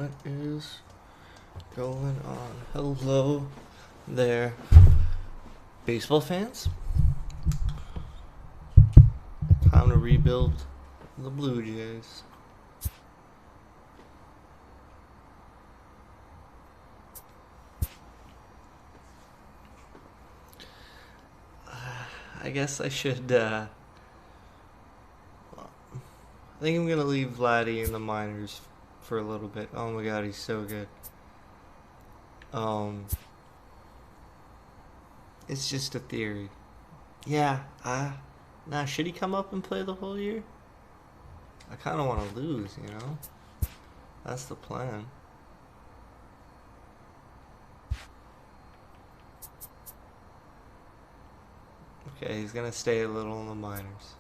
What is going on? Hello there, baseball fans. Time to rebuild the Blue Jays. I guess I should, I think I'm gonna leave Vladdy in the minors for a little bit. Oh my god, he's so good. It's just a theory. Yeah, nah, should he come up and play the whole year? I kind of want to lose, you know? That's the plan. Okay, he's gonna stay a little in the minors.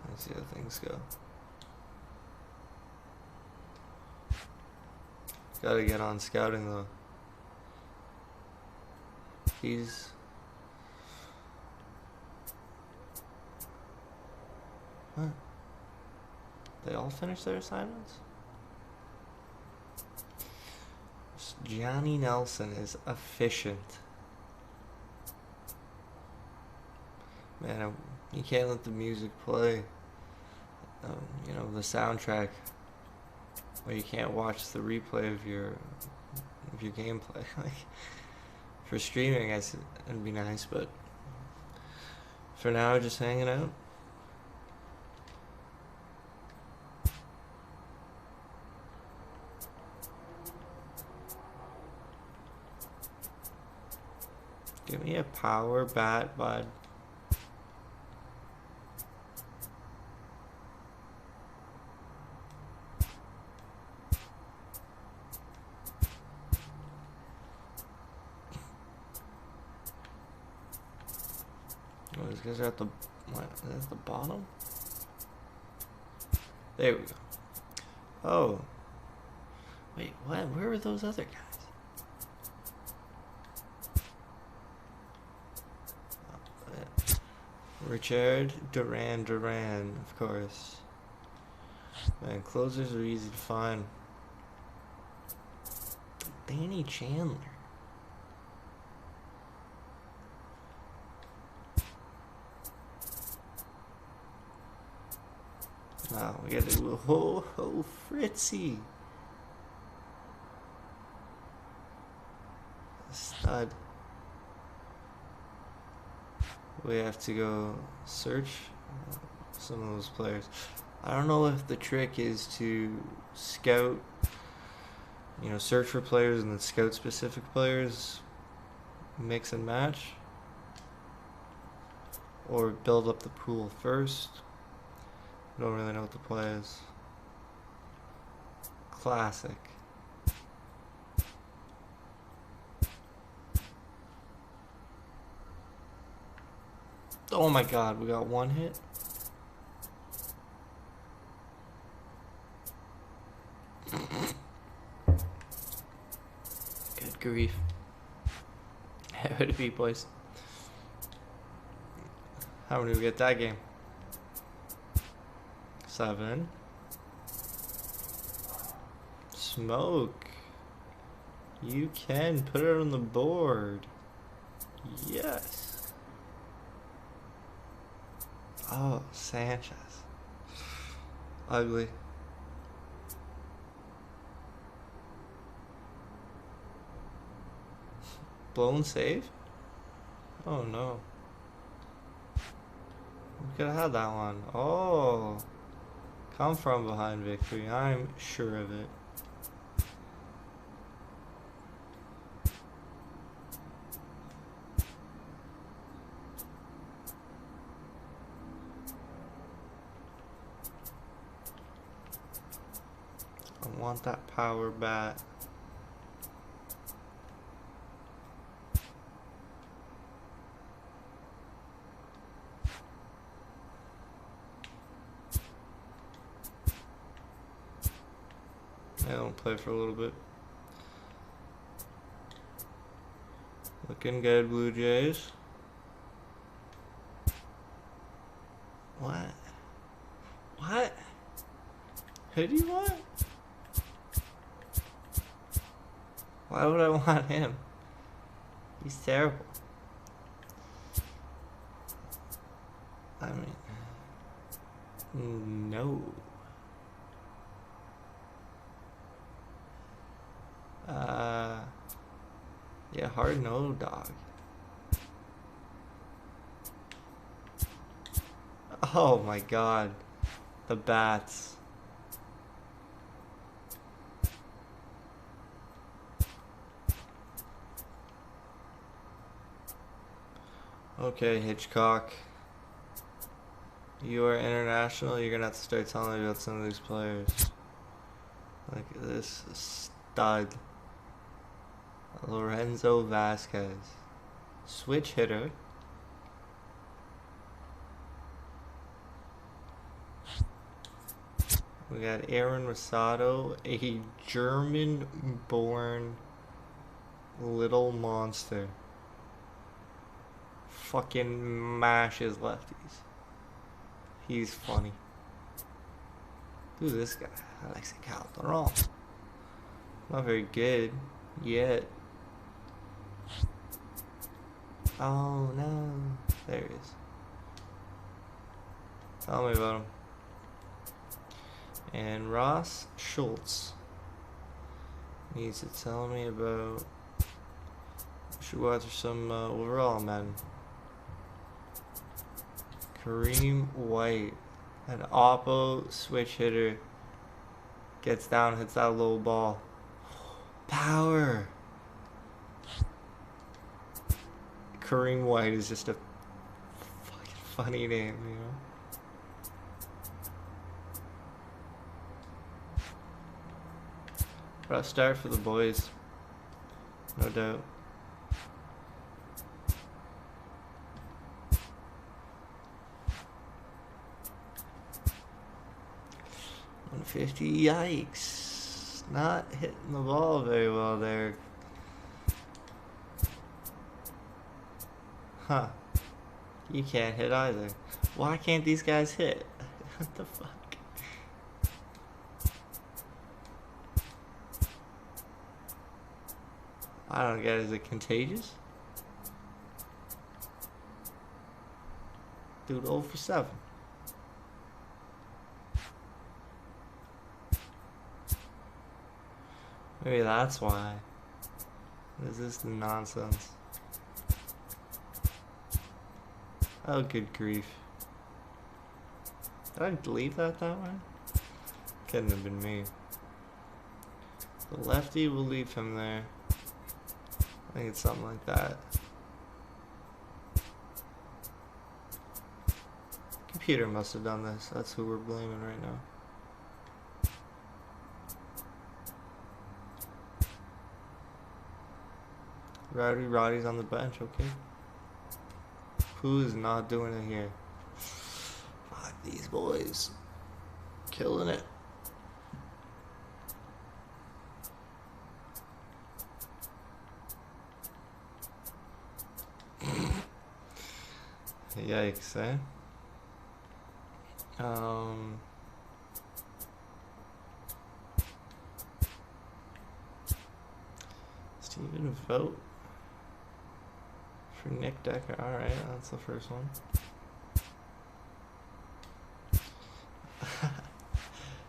Let's see how things go. Gotta get on scouting though. He's... What? They all finished their assignments? Johnny Nelson is efficient. Man, you can't let the music play. You know, the soundtrack. Or you can't watch the replay of your gameplay. Like, for streaming, I guess it'd be nice, but for now, just hanging out. Give me a power bat, bud. Oh, these guys are at the bottom. There we go. Oh, wait, what? Where were those other guys? Richard Duran, of course. Man, closers are easy to find. Danny Chandler. Wow, we gotta do a ho Fritzy. Stud. We have to go search some of those players. I don't know if the trick is to scout, you know, search for players and then scout specific players, mix and match, or build up the pool first. I don't really know what the play is. Classic. Oh my god, we got one hit. Good grief. How would it be, boys? How many did we get that game? 7. Smoke. You can put it on the board. Yes. Oh, Sanchez. Ugly. Blown save? Oh no. We could have had that one. Oh. Come from behind victory. I'm sure of it. I want that power bat. I don't play for a little bit. Looking good, Blue Jays. What? What? Who do you want? Why would I want him? He's terrible. I mean, no. Yeah, hard no, dog. Oh my god. The bats. Okay, Hitchcock. You are international, you're gonna have to start telling me about some of these players. Like this stud. Lorenzo Vasquez. Switch hitter. We got Aaron Rosado, a German-born little monster. Fucking mashes lefties. He's funny. Who's this guy? Alexis Calderon. Not very good yet. Oh no. There he is. Tell me about him. And Ross Schultz needs to tell me about. Should go after some overall men. Kareem White, an oppo switch hitter, gets down, hits that low ball. Power. Kareem White is just a fucking funny name, you know. Rough start for the boys, no doubt. 150, yikes. Not hitting the ball very well there. Huh. You can't hit either. Why can't these guys hit? What the fuck? I don't get it. Is it contagious? Dude, 0 for 7. Maybe that's why. What is this nonsense? Oh, good grief. Did I delete that way? Couldn't have been me. The lefty, will leave him there. I think it's something like that. Computer must have done this. That's who we're blaming right now. Roddy's on the bench, okay? Who's not doing it here? Fuck these boys. Killing it. Yikes, eh? Steven Vogt for Nick Decker. Alright, that's the first one.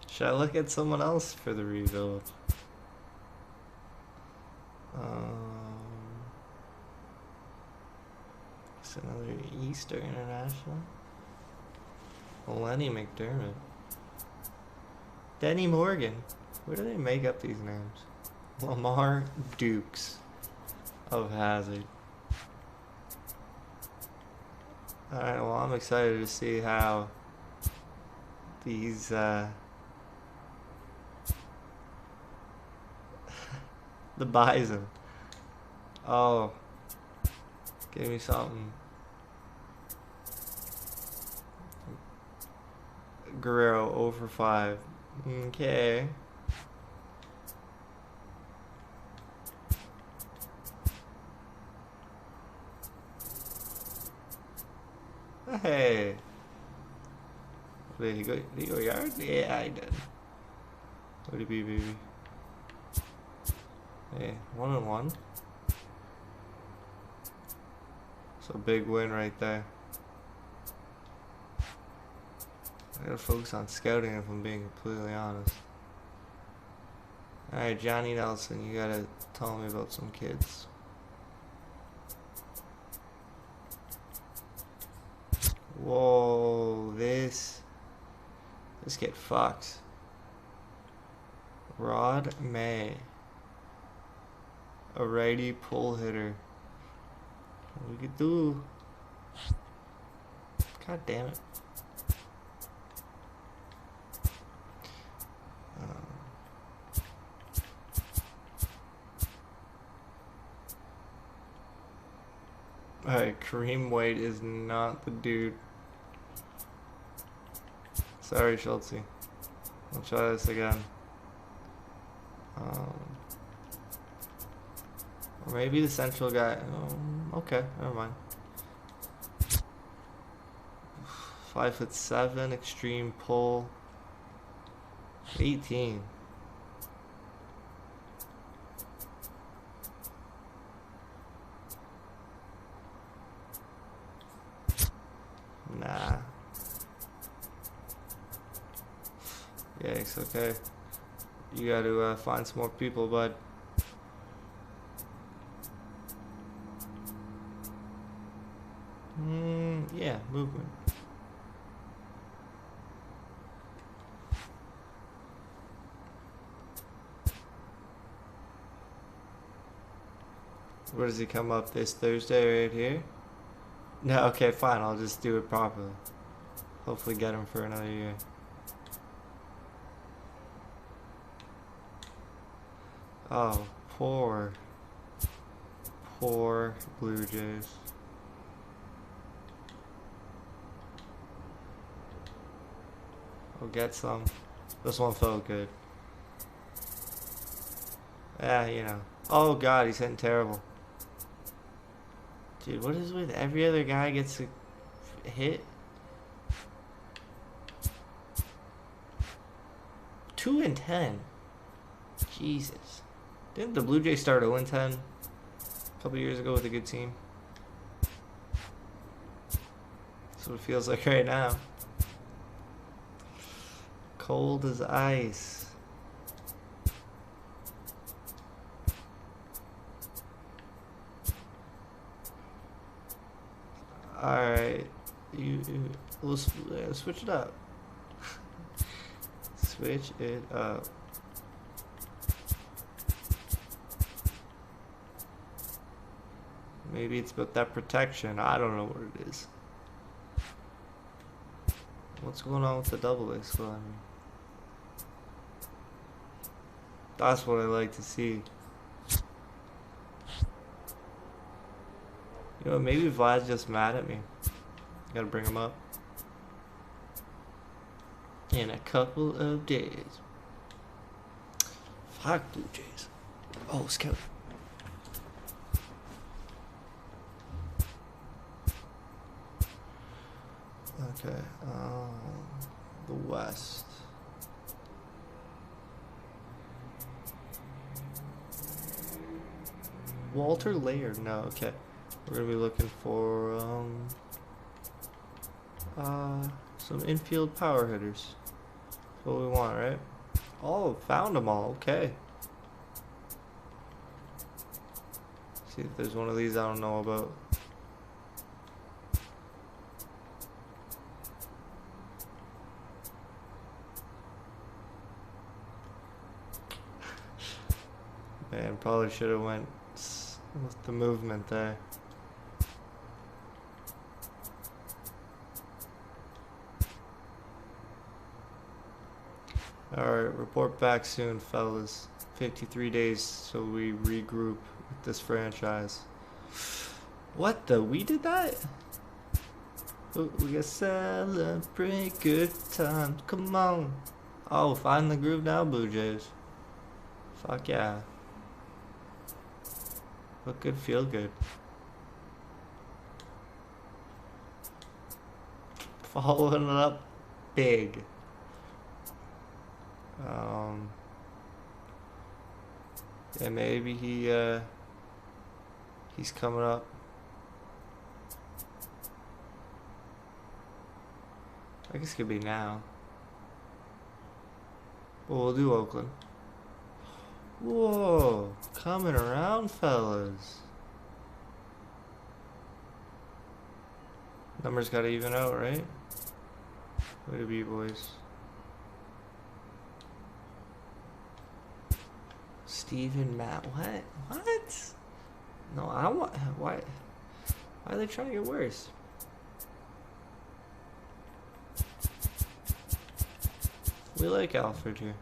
Should I look at someone else for the rebuild? It's another Easter International. Lenny McDermott. Denny Morgan. Where do they make up these names? Lamar Dukes of Hazard. Alright, well, I'm excited to see how these the Bison. Oh, give me something. Guerrero 0 for 5. Okay. Hey. Did he go yard? Yeah, I did. What did he be, baby? Hey, 1-1. So big win right there. I gotta focus on scouting if I'm being completely honest. Alright, Johnny Nelson, you gotta tell me about some kids. Whoa, this get fucked. Rod May. A righty pull hitter. What we could do. God damn it. Alright, Kareem White is not the dude. Sorry, Schultz. I'll try this again. Or maybe the central guy. Okay, never mind. 5'7", extreme pull. 18. Nah. Yikes, okay. You gotta find some more people, bud. Yeah, movement. Where does he come up? This Thursday right here? No, okay, fine. I'll just do it properly. Hopefully get him for another year. Oh, poor Blue Jays. We'll get some. This one felt good. Yeah, you know. Oh god, he's hitting terrible. Dude, what is with every other guy gets a hit? 2-10. Jesus. Didn't the Blue Jays start 0-10 a couple years ago with a good team? That's what it feels like right now. Cold as ice. Alright. We'll switch it up. Switch it up. Maybe it's about that protection. I don't know what it is. What's going on with the double-A squad? That's what I like to see. You know, maybe Vlad's just mad at me. Gotta bring him up. In a couple of days. Fuck Blue Jays. Oh, scout. Okay, the West. Walter Laird, no, okay. We're gonna be looking for some infield power hitters. That's what we want, right? Oh, found them all, okay. See if there's one of these I don't know about. Man, probably should have went with the movement there. Alright, report back soon, fellas. 53 days so we regroup with this franchise. What the? We did that? We gotta celebrate good times. Come on. Oh, find the groove now, Blue Jays. Fuck yeah. Look good, feel good. Following it up big. Yeah, maybe he's coming up. I guess it could be now. Well, we'll do Oakland. Whoa, coming around, fellas. Numbers gotta even out, right? Way to be, boys. Steven Matt, what? What? No, I don't want. Why are they trying to get worse? We like Alfred here.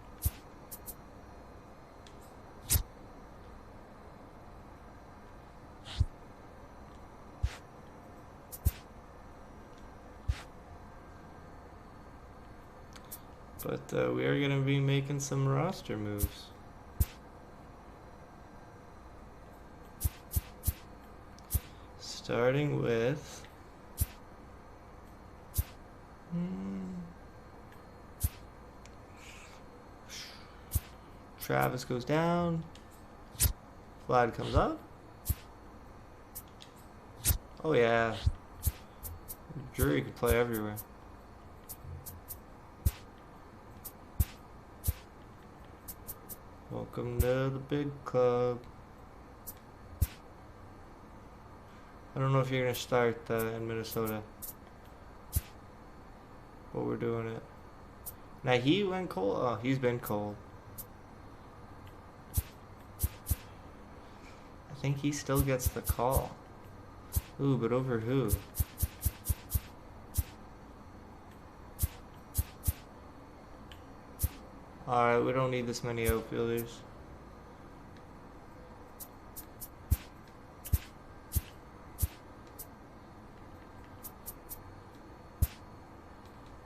But we are going to be making some roster moves. Starting with... Travis goes down. Vlad comes up. Oh yeah. Drury can play everywhere. Welcome to the big club. I don't know if you're going to start in Minnesota. But we're doing it. Now he went cold. Oh, he's been cold. I think he still gets the call. Ooh, but over who? Alright, we don't need this many outfielders.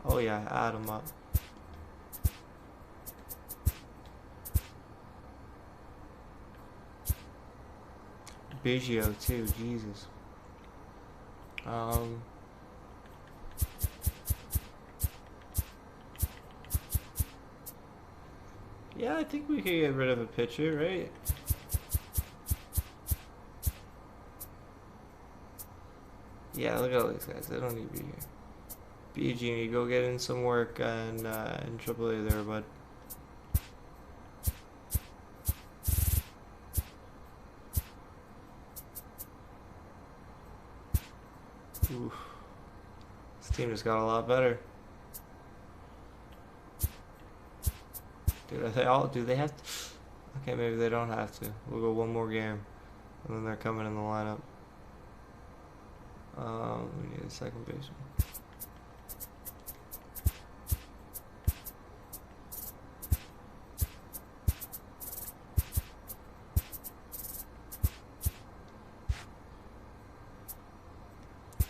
Oh yeah, add him up. Biggio too, Jesus. Yeah, I think we could get rid of a pitcher, right? Yeah, look at all these guys. They don't need to be here. Biggio, go get in some work in AAA there, bud. Oof. This team just got a lot better. Dude, do they have to? Okay, maybe they don't have to. We'll go one more game. And then they're coming in the lineup. We need a second baseman.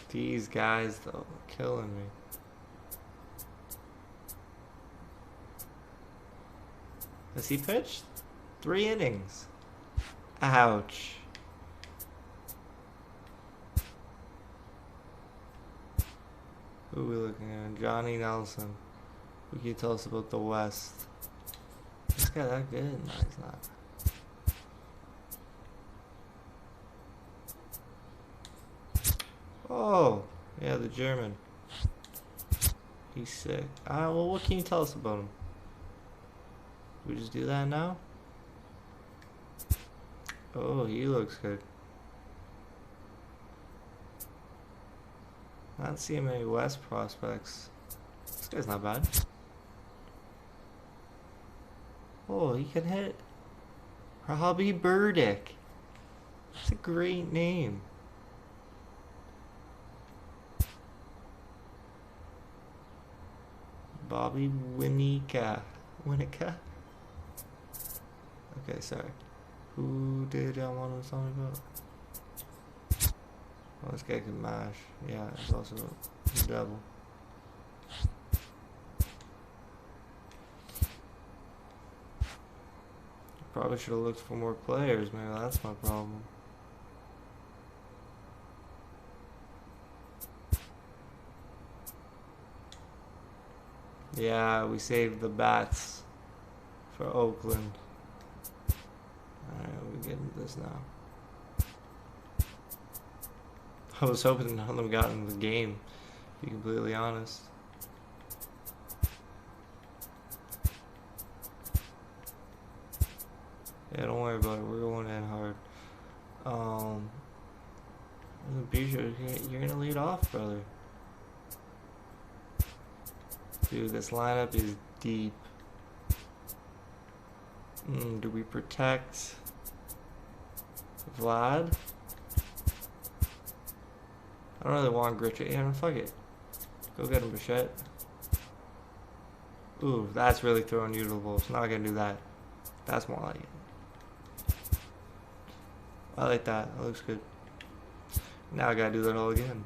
These guys, though, killing me. Has he pitched? 3 innings. Ouch. Who are we looking at? Johnny Nelson. Who can you tell us about the West? This guy that good? No, he's not. Oh, yeah, the German. He's sick. Well, what can you tell us about him? We just do that now? Oh, he looks good. Not seeing many West prospects. This guy's not bad. Oh, he can hit. Robbie Burdick. That's a great name. Bobby Winika. Winika? Okay, sorry. Who did I want to tell me about? Oh, this guy can mash. Yeah, it's also a double. Probably should have looked for more players. Maybe that's my problem. Yeah, we saved the bats for Oakland. Alright, we get into this now. I was hoping none of them got in the game, to be completely honest. Yeah, don't worry about it. We're going in hard. Biggio, you're gonna lead off, brother. Dude, this lineup is deep. Do we protect Vlad? I don't really want Gritchy. Yeah, fuck it. Go get him, Bichette. Ooh, that's really throwing you to the wolves. Not gonna do that. That's more like it. I like that. That looks good. Now I gotta do that all again.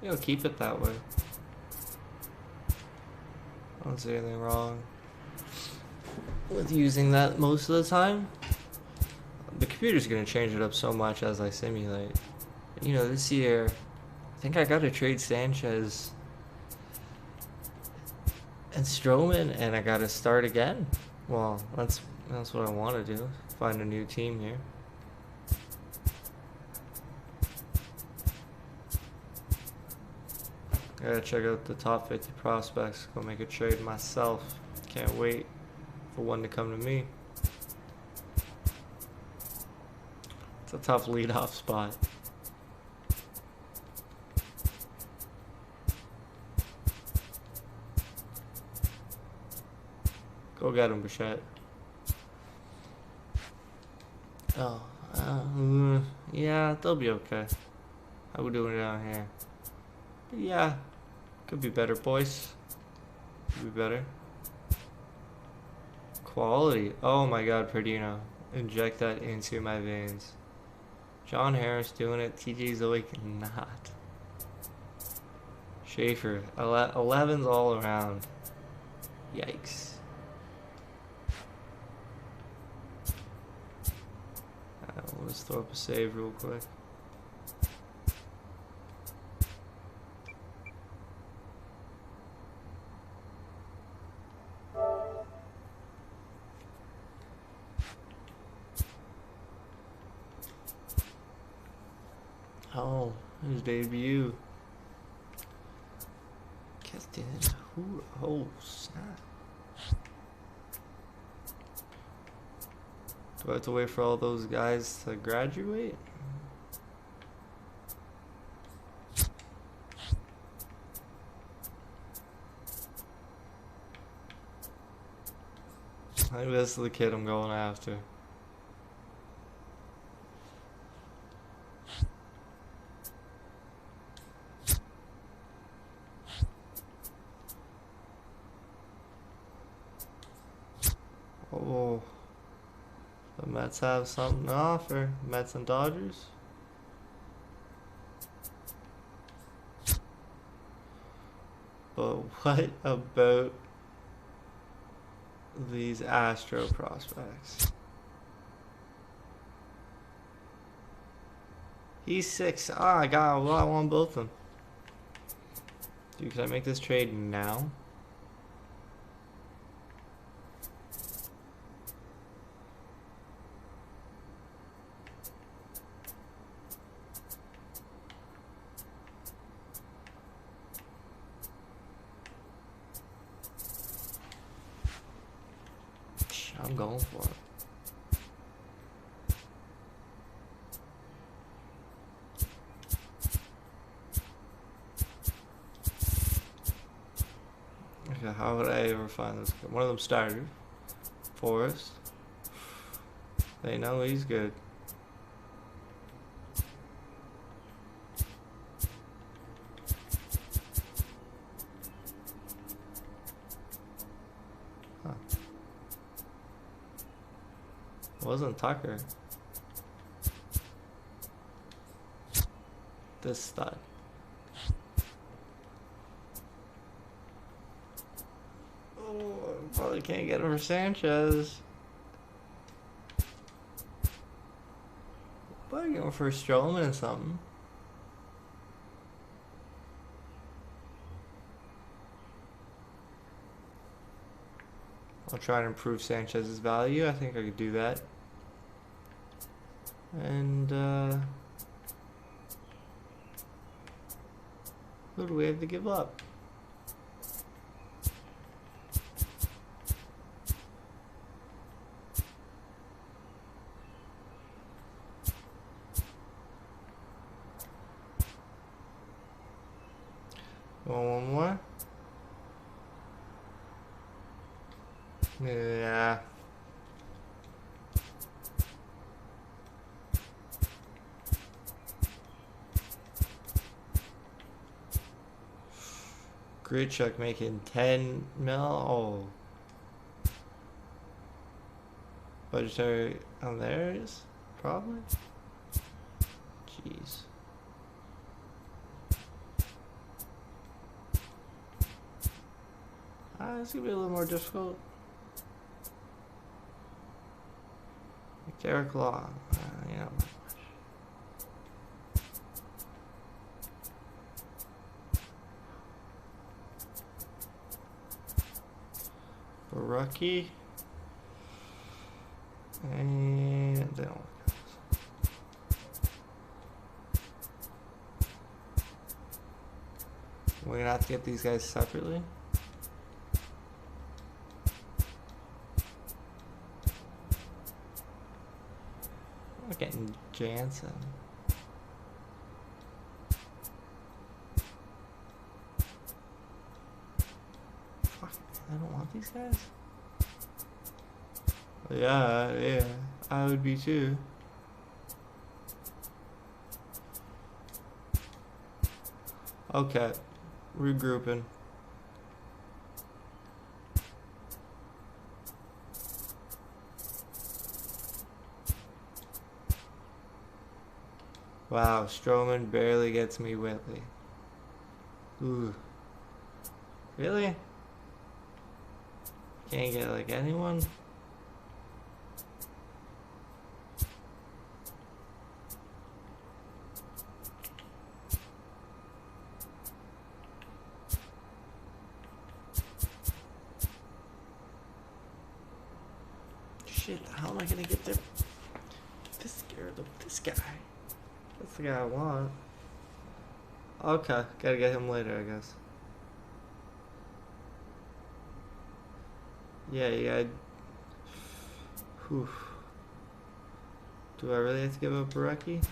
You'll keep it that way. I don't see anything wrong with using that most of the time. The computer's gonna change it up so much as I simulate. You know, this year, I think I gotta trade Sanchez and Stroman, and I gotta start again. Well, that's what I want to do. Find a new team here. I gotta check out the top 50 prospects. Go make a trade myself. Can't wait for one to come to me. It's a tough leadoff spot. Go get him, Bichette. Oh, yeah, they'll be okay. How we doing down here? But yeah, could be better, boys. Could be better. Quality. Oh my God, Perdino. Inject that into my veins. John Harris doing it. TJ Zoe cannot. Schaefer. 11's all around. Yikes. Let's throw up a save real quick. Oh, his debut. Captain. Oh, snap. Do I have to wait for all those guys to graduate? I think this is the kid I'm going after. Oh. The Mets have something to offer. Mets and Dodgers. But what about these Astro prospects? He's 6. Ah, I want both of them. Dude, can I make this trade now? I'm going for it. Okay, how would I ever find this? One of them started. Forrest. They know he's good. Huh. It wasn't Tucker. This stud. Oh, I probably can't get him for Sanchez. going for Strowman and something. I'll try and improve Sanchez's value. I think I could do that. And who do we have to give up? One more? Yeah. Grichuk making 10 mil. Oh. Budgetary on theirs? Probably. Jeez. It's gonna be a little more difficult. Derek Law. Yeah. Barucki. And they don't. We're gonna have to get these guys separately. We're getting Jansen. Fuck, I don't want these guys. Yeah, I would be too. Okay, regrouping. Wow, Strowman barely gets me Whitley. Ooh. Really? Can't get like anyone? Shit, how am I gonna get there? This scared of this guy. That's the guy I want. Okay, gotta get him later, I guess. Yeah, you gotta... Whew. Do I really have to give up Barecki?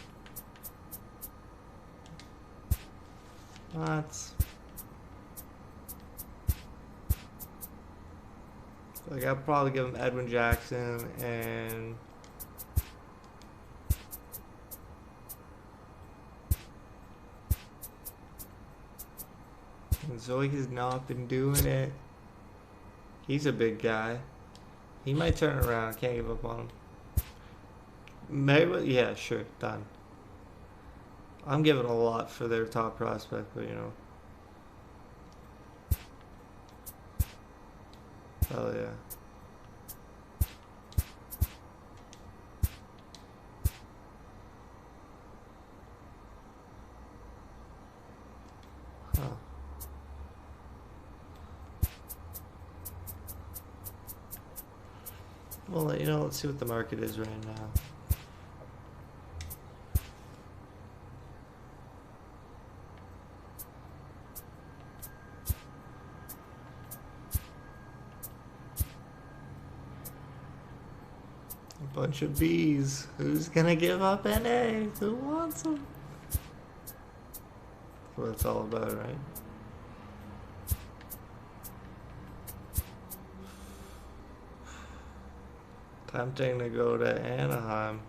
What? Like, I'll probably give him Edwin Jackson and... Zoe has not been doing it. He's a big guy. He might turn around. Can't give up on him. Maybe, yeah, sure, done. I'm giving a lot for their top prospect, but you know. Hell yeah. Huh. Well, you know, let's see what the market is right now. A bunch of B's. Who's gonna give up NA? Who wants them? That's what it's all about, right? Tempting to go to Anaheim.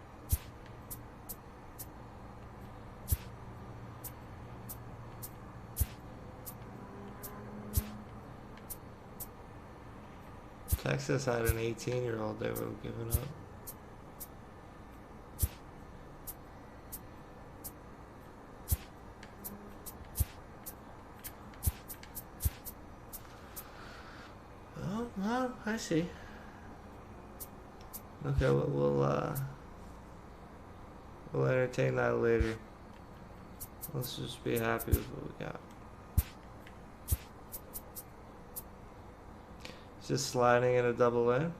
Texas had an 18-year-old they were giving up. Oh, no, I see. Okay, we'll We'll entertain that later. Let's just be happy with what we got. Just sliding in a double A.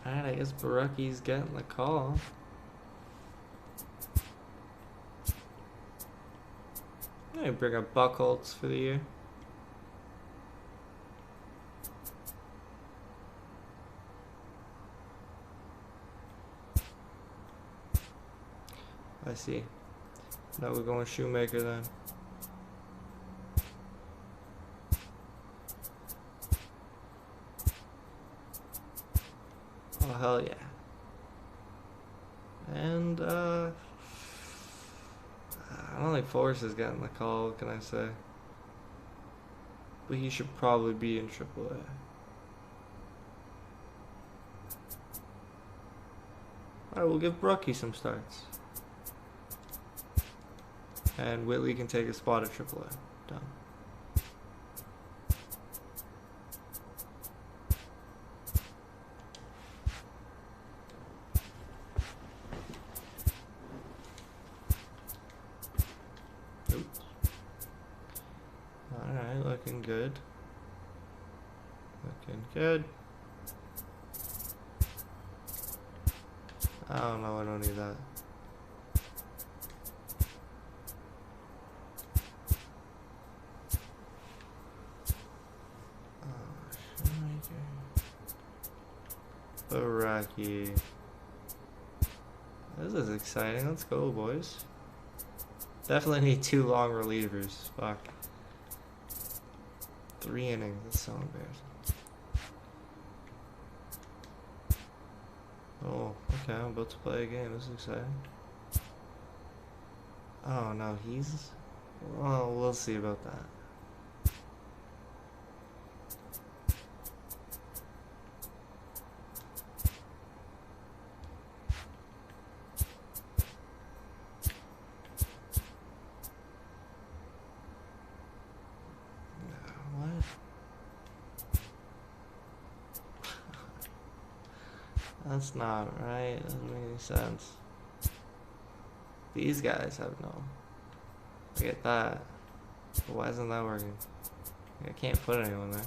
Alright, I guess Barucki's getting the call. I bring up Buchholz for the year. I see. Now we're going Shoemaker then. Oh hell yeah. And I don't think Forrest is getting the call, what can I say? But he should probably be in AAA. Alright, we'll give Brookie some starts. And Whitley can take a spot at AAA. Done. Alright, looking good. Looking good. Oh no, I don't need that. Rocky. This is exciting. Let's go, boys. Definitely need 2 long relievers. Fuck. 3 innings. That's so embarrassing. Oh, okay. I'm about to play a game. This is exciting. Oh no, he's. Well, we'll see about that. That's not right. Doesn't make any sense. These guys have no. I get that. But why isn't that working? I can't put anyone there.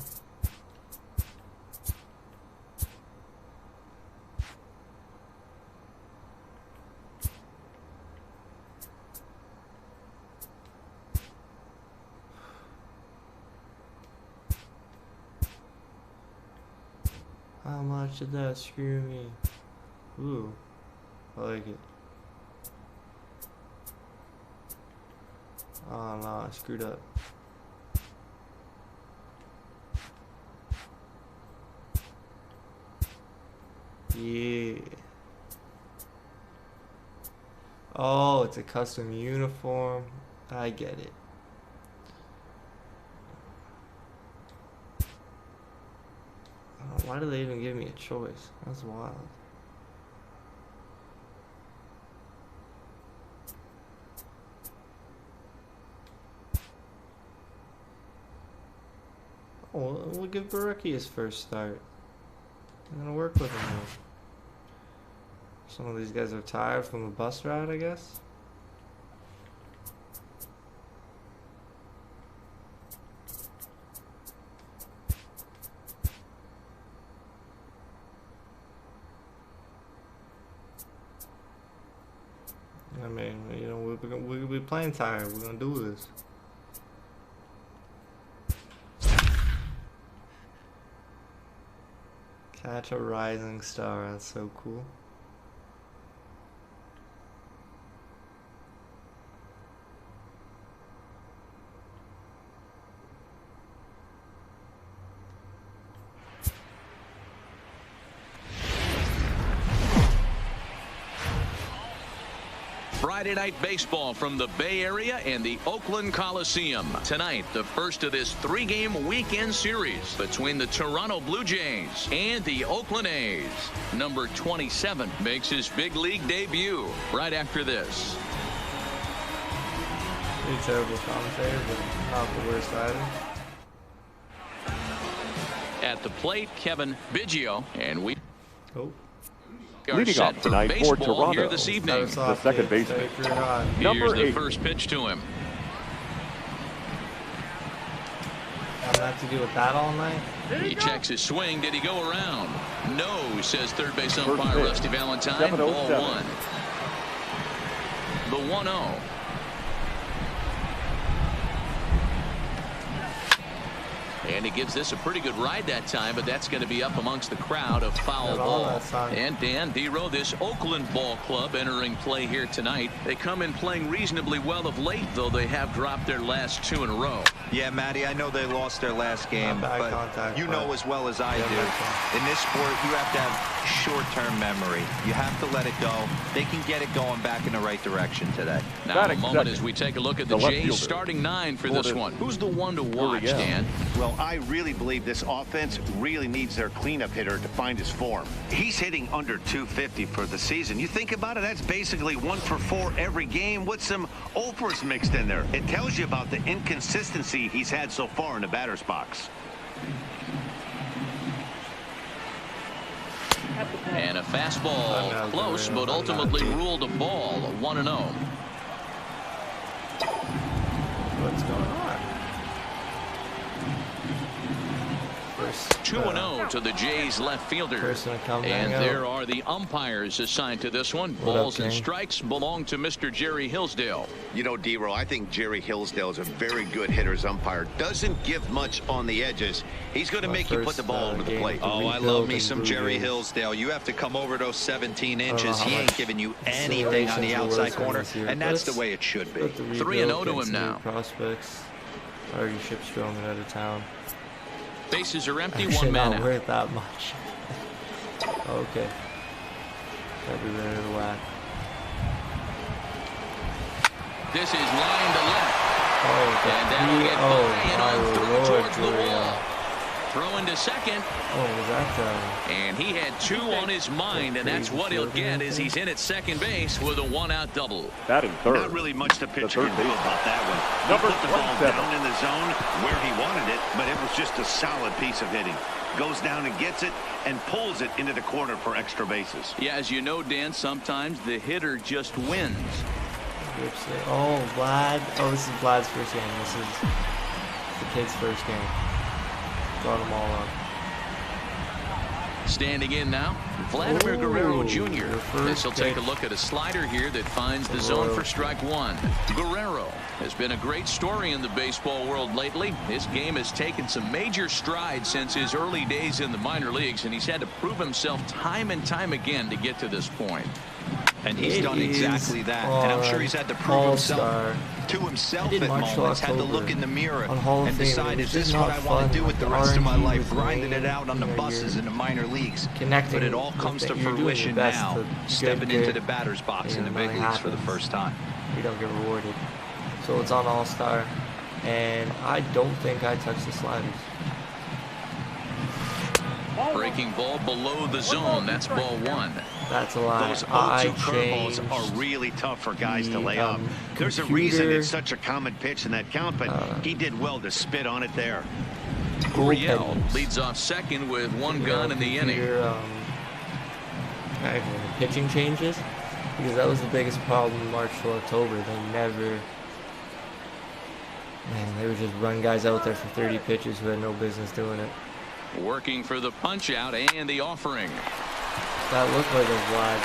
How much did that screw me? Ooh, I like it. Oh no, I screwed up. Yeah. Oh, it's a custom uniform. I get it. Why do they even give me a choice? That's wild. Oh, we'll give Barucki his first start. I'm gonna work with him now. Some of these guys are tired from the bus ride, I guess. I mean, you know, we'll be playing tired. We're gonna do this. Catch a rising star. That's so cool. Friday night baseball from the Bay Area and the Oakland Coliseum. Tonight, the first of this 3-game weekend series between the Toronto Blue Jays and the Oakland A's. Number 27 makes his big league debut right after this. Pretty terrible commentator, but not the worst either. At the plate, Kevin Biggio, and we are leading set off for tonight for baseball Toronto, here this evening. the second baseman, Here's the 8. first pitch to him. I'm gonna have to deal with that all night. He checks his swing. Did he go around? No, says third base umpire pitch, Rusty Valentine. Ball 1. The 1-0. And he gives this a pretty good ride that time, but that's going to be up amongst the crowd of foul ball. And Dan Dero, this Oakland ball club entering play here tonight. They come in playing reasonably well of late, though they have dropped their last 2 in a row. Yeah, Matty, I know they lost their last game, but contact, you know as well as I do, in this sport, you have to have short-term memory. You have to let it go. They can get it going back in the right direction today. Now a moment as we take a look at the Jays starting 9 for this one. Who's the one to watch, Dan? Well, I really believe this offense really needs their cleanup hitter to find his form. He's hitting under 250 for the season. You think about it, that's basically 1 for 4 every game with some overs mixed in there. It tells you about the inconsistency he's had so far in the batter's box. And a fastball close, but ultimately ruled a ball. 1-0. What's going on? 2-0 to the Jays left fielder. And there are the umpires assigned to this one. Balls and strikes belong to Mr. Jerry Hillsdale. You know, D-Row, I think Jerry Hillsdale is a very good hitter's umpire. Doesn't give much on the edges. He's going to make you put the ball over the plate. Oh, I love me some Jerry Hillsdale. You have to come over those 17 inches. He ain't giving you anything on the outside corner, and that's the way it should be. 3-0 to him now. Prospects already shipped Stroman out of town. Bases are empty. Actually, 1 man not out. worth that much. Okay. Gotta be rid of the whack. This is line to left. Oh, and that'll get by and on through towards the wall. Throw into second. Oh, was that and he had 2 on his mind, and that's what he'll get as he's in at second base with a 1-out double. Batting third. Not really much to pitcher can do about that one. He put the ball down in the zone where he wanted it, but it was just a solid piece of hitting. Goes down and gets it and pulls it into the corner for extra bases. Yeah, as you know, Dan, sometimes the hitter just wins. Oh, Vlad. Oh, this is Vlad's first game. This is the kid's first game. Brought them all up. Standing in now, Vladimir Guerrero Jr. This will take a look at a slider here that finds the zone for strike 1. Guerrero has been a great story in the baseball world lately. His game has taken some major strides since his early days in the minor leagues, and he's had to prove himself time and time again to get to this point. And he's done exactly that. And I'm sure he's had to prove himself to himself at moments. Had to look in the mirror and decide, is this what I want to do with the rest of my life? Grinding it out on the buses in the minor leagues. But it all comes to fruition now. Stepping into the batter's box in the big leagues for the first time. You don't get rewarded. So it's on All-Star. And I don't think I touched the sliders. Breaking ball below the zone. That's ball 1. That's a lie. Those 0-2 curveballs are really tough for guys to lay up. There's a reason it's such a common pitch in that count, but he did well to spit on it there. Gurriel leads off second with 1 gun in the inning. Pitching changes, because that was the biggest problem in March to October. They would just run guys out there for 30 pitches who had no business doing it. Working for the punch out and the offering. That looked like a Vlad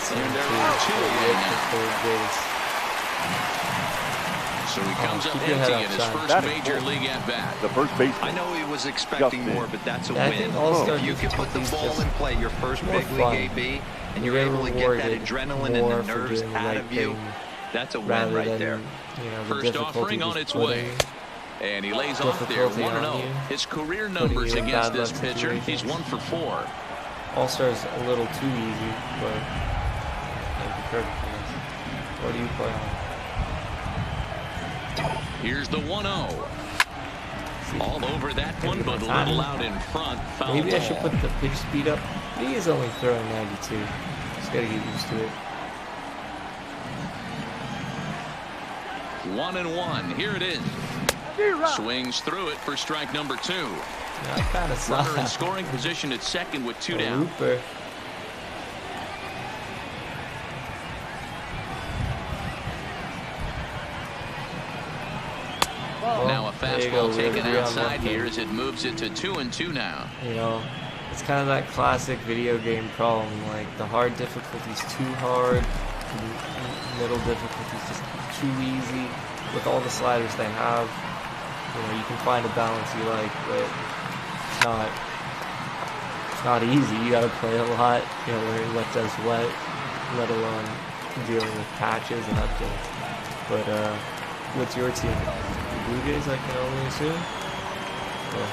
So he comes up empty in his first major league at bat. The first baseman. I know he was expecting more, but that's a win. If you can put the ball in play, your first big league AB, and you're able to get that adrenaline and the nerves out of you, that's a win right there. First offering on its way. And he lays off there 1-0. His career numbers against this pitcher, he's 1 for 4. All-Star's a little too easy, but can't be perfect for this. What do you play on? Here's the 1-0. All over that one, but a little out in front. Foul Maybe I ball. should put the pitch speed up. He is only throwing 92. Just gotta get used to it. 1-1. Here it is. Swings through it for strike number 2. Yeah, I kind of saw Runner in that. scoring position at second with 2 down. Looper. Now a fastball taken outside here as it moves it to 2-2 now. You know, it's kind of that classic video game problem. Like the hard difficulty's too hard, the middle difficulty's just too easy. With all the sliders they have, you know, you can find a balance you like, but it's not easy. You got to play a lot. You know, learn what does what, let alone dealing with patches and updates. But what's your team? Blue Jays, I can only assume. Well,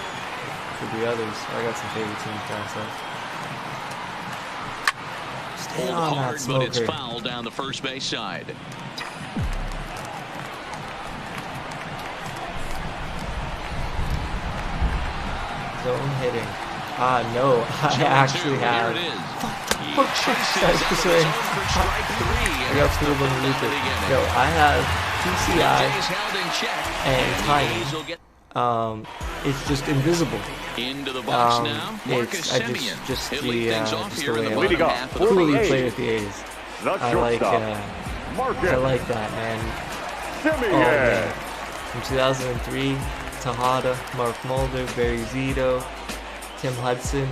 could be others. I got some favorite teams down south. Stay on that hard, smoker. but it's foul down the first base side. Zone hitting. No, I actually have. I got fooled on the looper. No, I have PCI and timing. It's just invisible. Into the box now. Marcus Semien. Just the way I coolly play with the A's. I like that, man. Oh man, from 2003, Tejada, Mark Mulder, Barry Zito, Tim Hudson.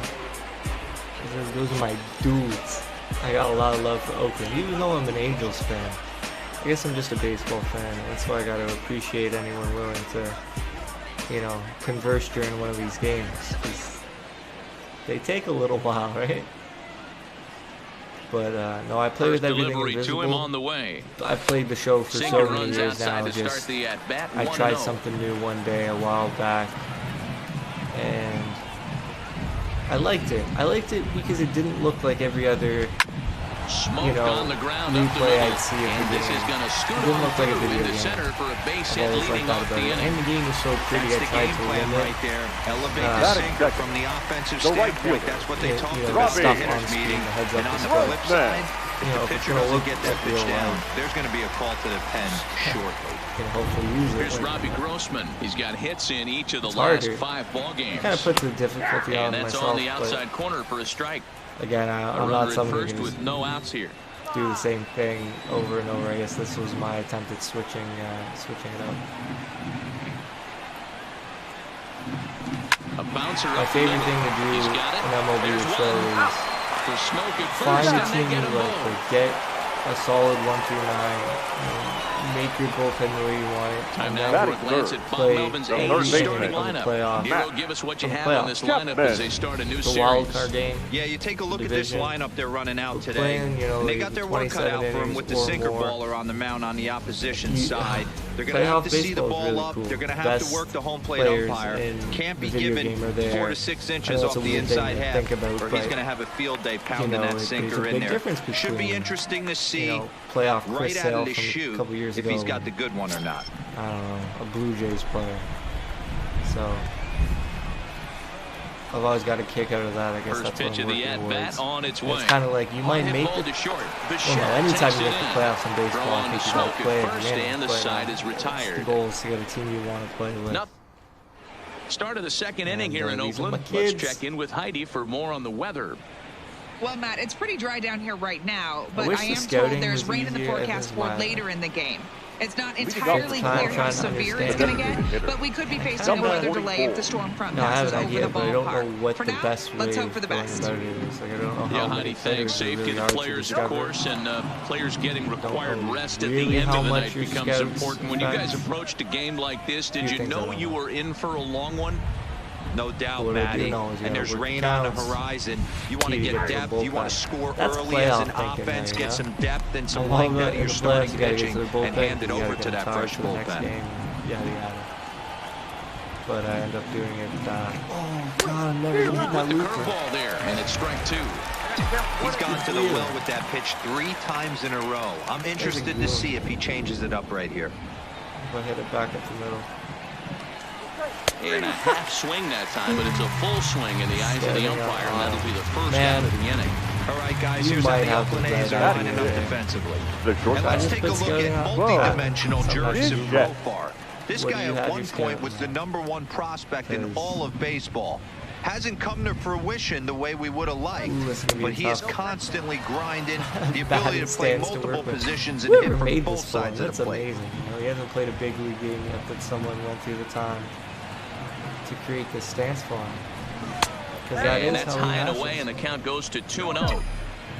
Those are my dudes. I got a lot of love for Oakland, even though I'm an Angels fan. I guess I'm just a baseball fan. That's why I got to appreciate anyone willing to, you know, converse during one of these games. 'Cause they take a little while, right? But no, I play with everything invisible. To him on the way. I've played the show for so many years now. Just I tried something new one day a while back, and I liked it. I liked it because it didn't look like every other, you know, on the ground replay I'd see of the this game. is going to scoot It didn't look like a video game. center for a base hit I've always leading liked that off about the it. inning. And the game was so pretty, I That's the tried game to plan limit right there. Elevate the sinker from the offensive standpoint. That's what they talked about in the hitters meeting. And on the flip side, if the pitcher doesn't get that pitch down, there's going to be a call to the pen shortly. Can hopefully use it. Here's Robbie Grossman. He's got hits in each of the It's last harder. 5 ball games. Kind of puts the difficulty on And that's myself. on the outside corner for a strike. But again, I'm Runner not at someone first who with can no outs here. do the same thing over and over. I guess this was my attempt at switching it up. A bouncer My up the favorite middle. thing to do He's in got it. MLB There's show one. is For smoke at find first, a and team they get you a like, ball. get a solid 1 through 9, make your bullpen the way you want it, Time and now then for a glance at Bob play Melvin's any A's game starting of the lineup. playoff. Nero, give us what you Of the have on playoff. this lineup as they start a new The series. wild card game. Yeah, you take a look at this Division. lineup they're running out We're today. playing, you know, And they like got their work cut out 27 for them with the innings or sinker more. baller on the mound on the opposition You- side. They're going to have Playoff to see the baseball is ball really up. cool. They're going to have Best to work the home plate players umpire. in Can't be the video given game are there. 4 to 6 I inches know off it's a the weird thing inside to half, think about, or he's but, going to have a field day pounding know, that there's a sinker in big there. difference Should be between, interesting to see you know, playoff Chris right out Sale of the from a chute couple years if ago. he's got the good one or not. I don't know, a Blue Jays player. So I've always got a kick out of that. I guess First that's what pitch I'm of the working at-bat towards. on its And way. it's kind of like you might Hit make ball it. to short. Well, Bichette no, anytime takes you it make the in. playoffs in baseball, I Throwing think you got smoke to play at at first, the end. and the But, side is the retired. goal is to get a team you want to play with. Nope. Start of the second inning And, here in these are Oakland. my Let's kids. check in with Heidi for more on the weather. Well, Matt, it's pretty dry down here right now, but wish I the am told scouting there's was rain in the easier. forecast It for was later in the game. It's not got entirely the time clear how trying to severe it's understand. going to get, but we could be facing a kinda- weather delay if the storm front No, I have passes an over idea, the but I don't know ballpark. what For the now, best way let's hope of for the going best. about it is. Like, I don't know Yeah, how Heidi, many thanks. players are Safety really of hard the to players, of discover. course, and players getting required know rest at really the end how of the much night your becomes scouts important. When you guys expect. approached a game like this, did Few you things I know don't you know. were in for a long one? No doubt, What I do Matty. know is, And there's with rain on the counts, horizon. You want to key to get get to the depth. You want to bullpen. score That's early as an playoff thinking offense, now, get yeah? some depth and some I'm all length about out of your in the starting playoffs, you gotta get pitching to the bullpen, and hand it you gotta over get to in that charge fresh for the next bullpen. game, yada yada. But I end up doing it. Oh God, I'm never With hitting the that looper. curveball there, and it's strike 2. He's gone to the well with that pitch 3 times in a row. I'm interested to see if he changes it up right here. I'll hit it back up the middle. And a half swing that time, but it's a full swing in the eyes of the umpire, and that'll be the first out of the inning. All right, guys, here's how the Oakland A's are lining up defensively. And let's take a look at multi-dimensional Jurickson Profar. This guy at one point was the #1 prospect in all of baseball. Hasn't come to fruition the way we would have liked, but he is constantly grinding the ability to play multiple positions and hit from both sides of the plate. That's amazing. You know, he hasn't played a big league game yet, but someone went through the time to create this stance for him. And that's high and away, and the count goes to 2-0.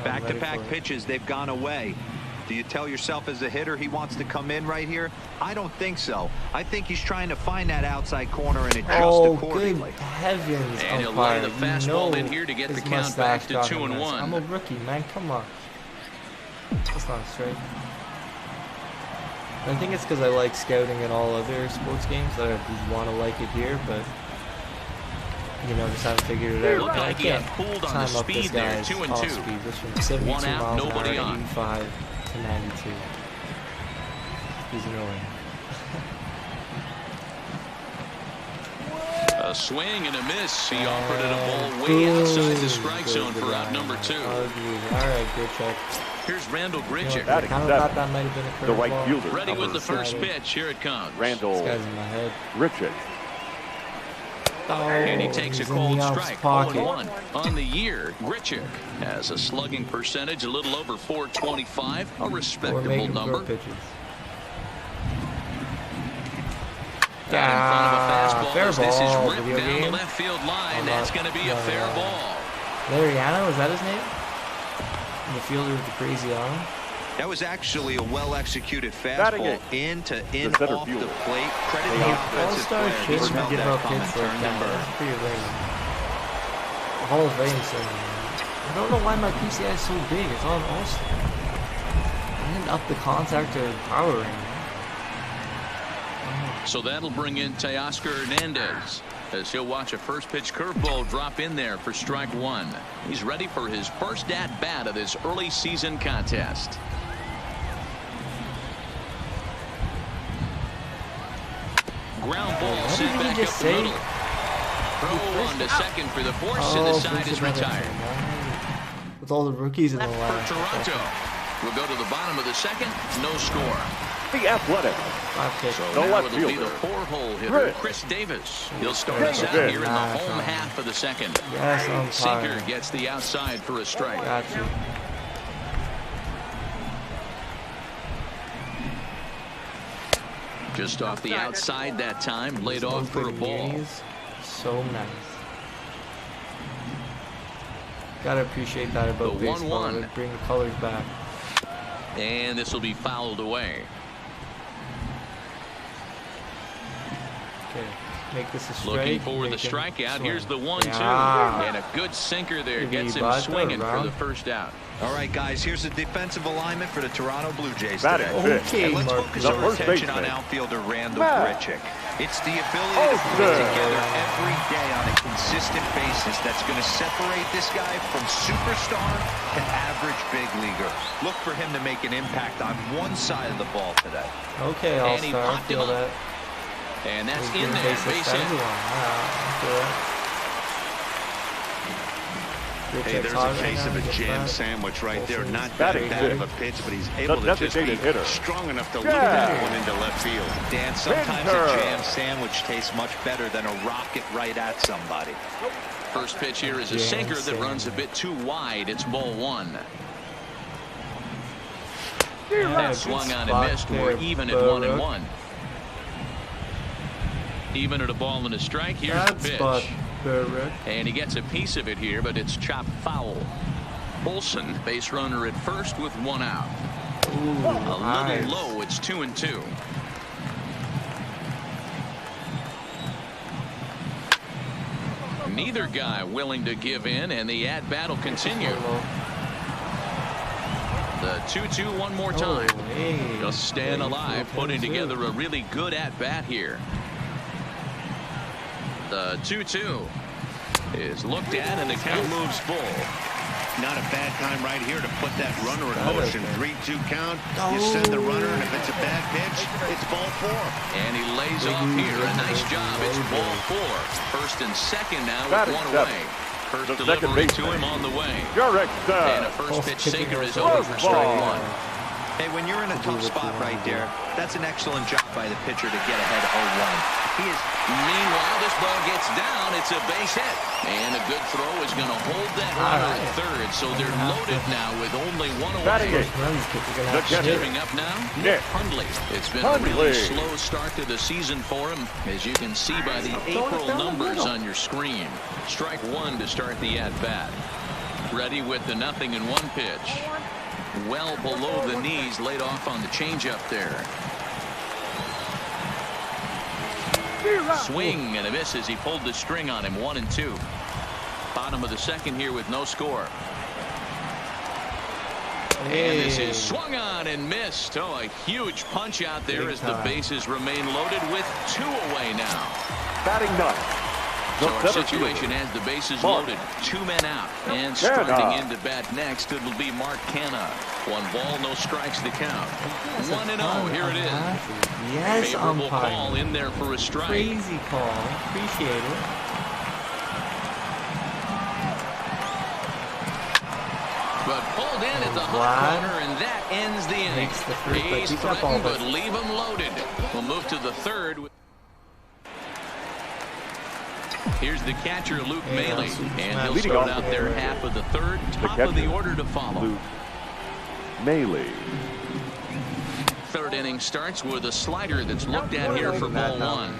Back-to-back pitches, they've gone away. Do you tell yourself as a hitter he wants to come in right here? I don't think so. I think he's trying to find that outside corner and adjust accordingly. Good heavens, and he'll lay the fastball in here to get the count back to 2-1. I'm a rookie, man. Come on. That's not straight. I think it's because I like scouting in all other sports games that I want to like it here, but you know, just haven't figured it out. Looked like he had pulled on the speed there, 2-2. Speed. This from 72 1 out, miles nobody an hour, on. 85 to 92. He's annoying. A swing and a miss. He offered it a ball way outside the strike zone for out number 2. All right, good check. Here's Randall Grichuk. You know, I kind of thought that might have been a curveball. The right fielder. Ready with the first pitch. Here it comes. Randall This guy's in my head. Grichuk. Oh, And he takes a he's in cold the strike. pocket. 0-1 on the year. Grichuk has a slugging percentage a little over 425, a Or respectable make him number. throw pitches. Got in front of a fastball fair as this is ball, ripped video down game. the left field line. That's going to be a fair ball. Lariano, is that his name? The fielder with the crazy arm? That was actually a well-exexecuted fastball in to in off the plate. Credit the offensive player. He smelled that coming, turned and burned. That's pretty rare. Hall of Fame saying, I don't know why my PCI is so big. It's all All-Star. I didn't up the contact or power ring. So that'll bring in Teoscar Hernandez as he'll watch a first pitch curveball drop in there for strike 1. He's ready for his first at bat of this early season contest. Ground ball sent back up the middle. Throw on to second for the force, and the side is retired. With all the rookies in the line. For Toronto. We'll go to the bottom of the second. No score. The Athletic. So No now left it'll be fielder. the 4-hole hitter, Chris Davis. He'll start us out here in the home half of the second. Yes, I'm Sinker tired. gets the outside for a strike. Got you. Just off the outside that time, laid off for a ball. So nice. Gotta appreciate that about The baseball. 1-1. They bring the colors back. And this will be fouled away. Okay, make this a strike. Looking for the make him strikeout. swing. Here's the 1-2. Yeah. And a good sinker there Maybe gets him Bud swinging goes for around. the first out. All right, guys, here's the defensive alignment for the Toronto Blue Jays Batting today. fifth. Okay, And let's Mark. focus The our first attention on baseman. outfielder Randall Matt. Grichuk. It's the ability to put it together every day on a consistent basis that's going to separate this guy from superstar to average big leaguer. Look for him to make an impact on one side of the ball today. Okay, And he All-Star. I popped him feel up. that. And that's He's in getting there. base Base hit. hit. I feel that. Hey, there's a case of a jam sandwich right there. Not that Batting bad of a fifth. pitch, but he's able to just be designated hitter. strong enough to loop Yeah. that one into left field. Dan, sometimes Winter. a jam sandwich tastes much better than a rocket right at somebody. First pitch here is a Yeah, sinker that same. runs a bit too wide. It's ball 1. That swung on and missed. We're even at 1-1. Even at a ball and a strike. Here's the pitch. And he gets a piece of it here, but it's chopped foul. Olsen, base runner at first with 1 out. A little low. It's 2-2. Neither guy willing to give in, and the at-bat will continue. The 2-2 one more time. Just staying alive, putting together a really good at-bat here. The 2-2 is looked at, and the count moves full. Not a bad time right here to put that runner in motion. 3-2 count. You send the runner, and if it's a bad pitch, it's ball 4. And he lays off here. A nice job. It's ball 4. First and second now with one away. First delivery to him on the way. And a first pitch sinker is over for strike 1. Hey, when you're in a tough spot right there, that's an excellent job by the pitcher to get ahead 0-1. Meanwhile, this ball gets down. It's a base hit. And a good throw is going to hold that runner at third. So they're loaded now with only one away. Stepping up now, Nick Hundley. It's been a really slow start to the season for him, as you can see by the April numbers on your screen. Strike 1 to start the at-bat. Ready with the 0-1 pitch. Well below the knees, laid off on the changeup there. Swing and a miss as he pulled the string on him. 1-2. Bottom of the second here with no score. And this is swung on and missed. Oh, a huge punch out there as the bases remain loaded with 2 away now. Batting 9. So our situation has the bases loaded. 2 men out. And starting in to bat next, it will be Mark Canha. 1 ball, no strikes to count. 1-0. Here it is. Yes, favorable umpire. Call in there for a strike. Crazy call. Appreciate it. But pulled in at the hot corner, and that ends the inning. He's threatened, but leave him loaded. We'll move to the third. Here's the catcher, Luke Maile, and he'll start out there half of the third. Top of the order to follow. Luke Maile. Third inning starts with a slider that's looked at here for ball 1.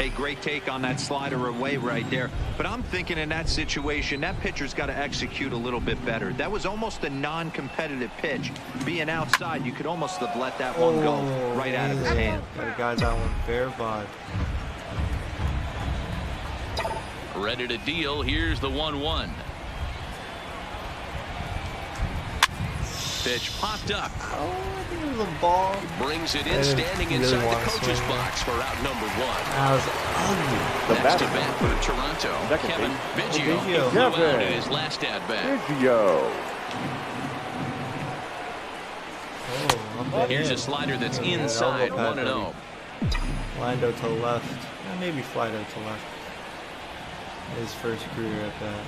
A great take on that slider away right there. But I'm thinking in that situation, that pitcher's got to execute a little bit better. That was almost a non-competitive pitch. Being outside, you could almost have let that one go right out of his hand. Got that one fair vibe. Ready to deal. Here's the 1-1. Pitch popped up. Oh, I think it was a ball. Brings it in, standing inside the coach's box for out number 1. That was ugly. Next to bat for Toronto, Kevin Biggio. He flew out in his last at-bat. Biggio. Here's a slider that's inside. 1-0. Lando to left. Maybe Flido to left. His first career at bat.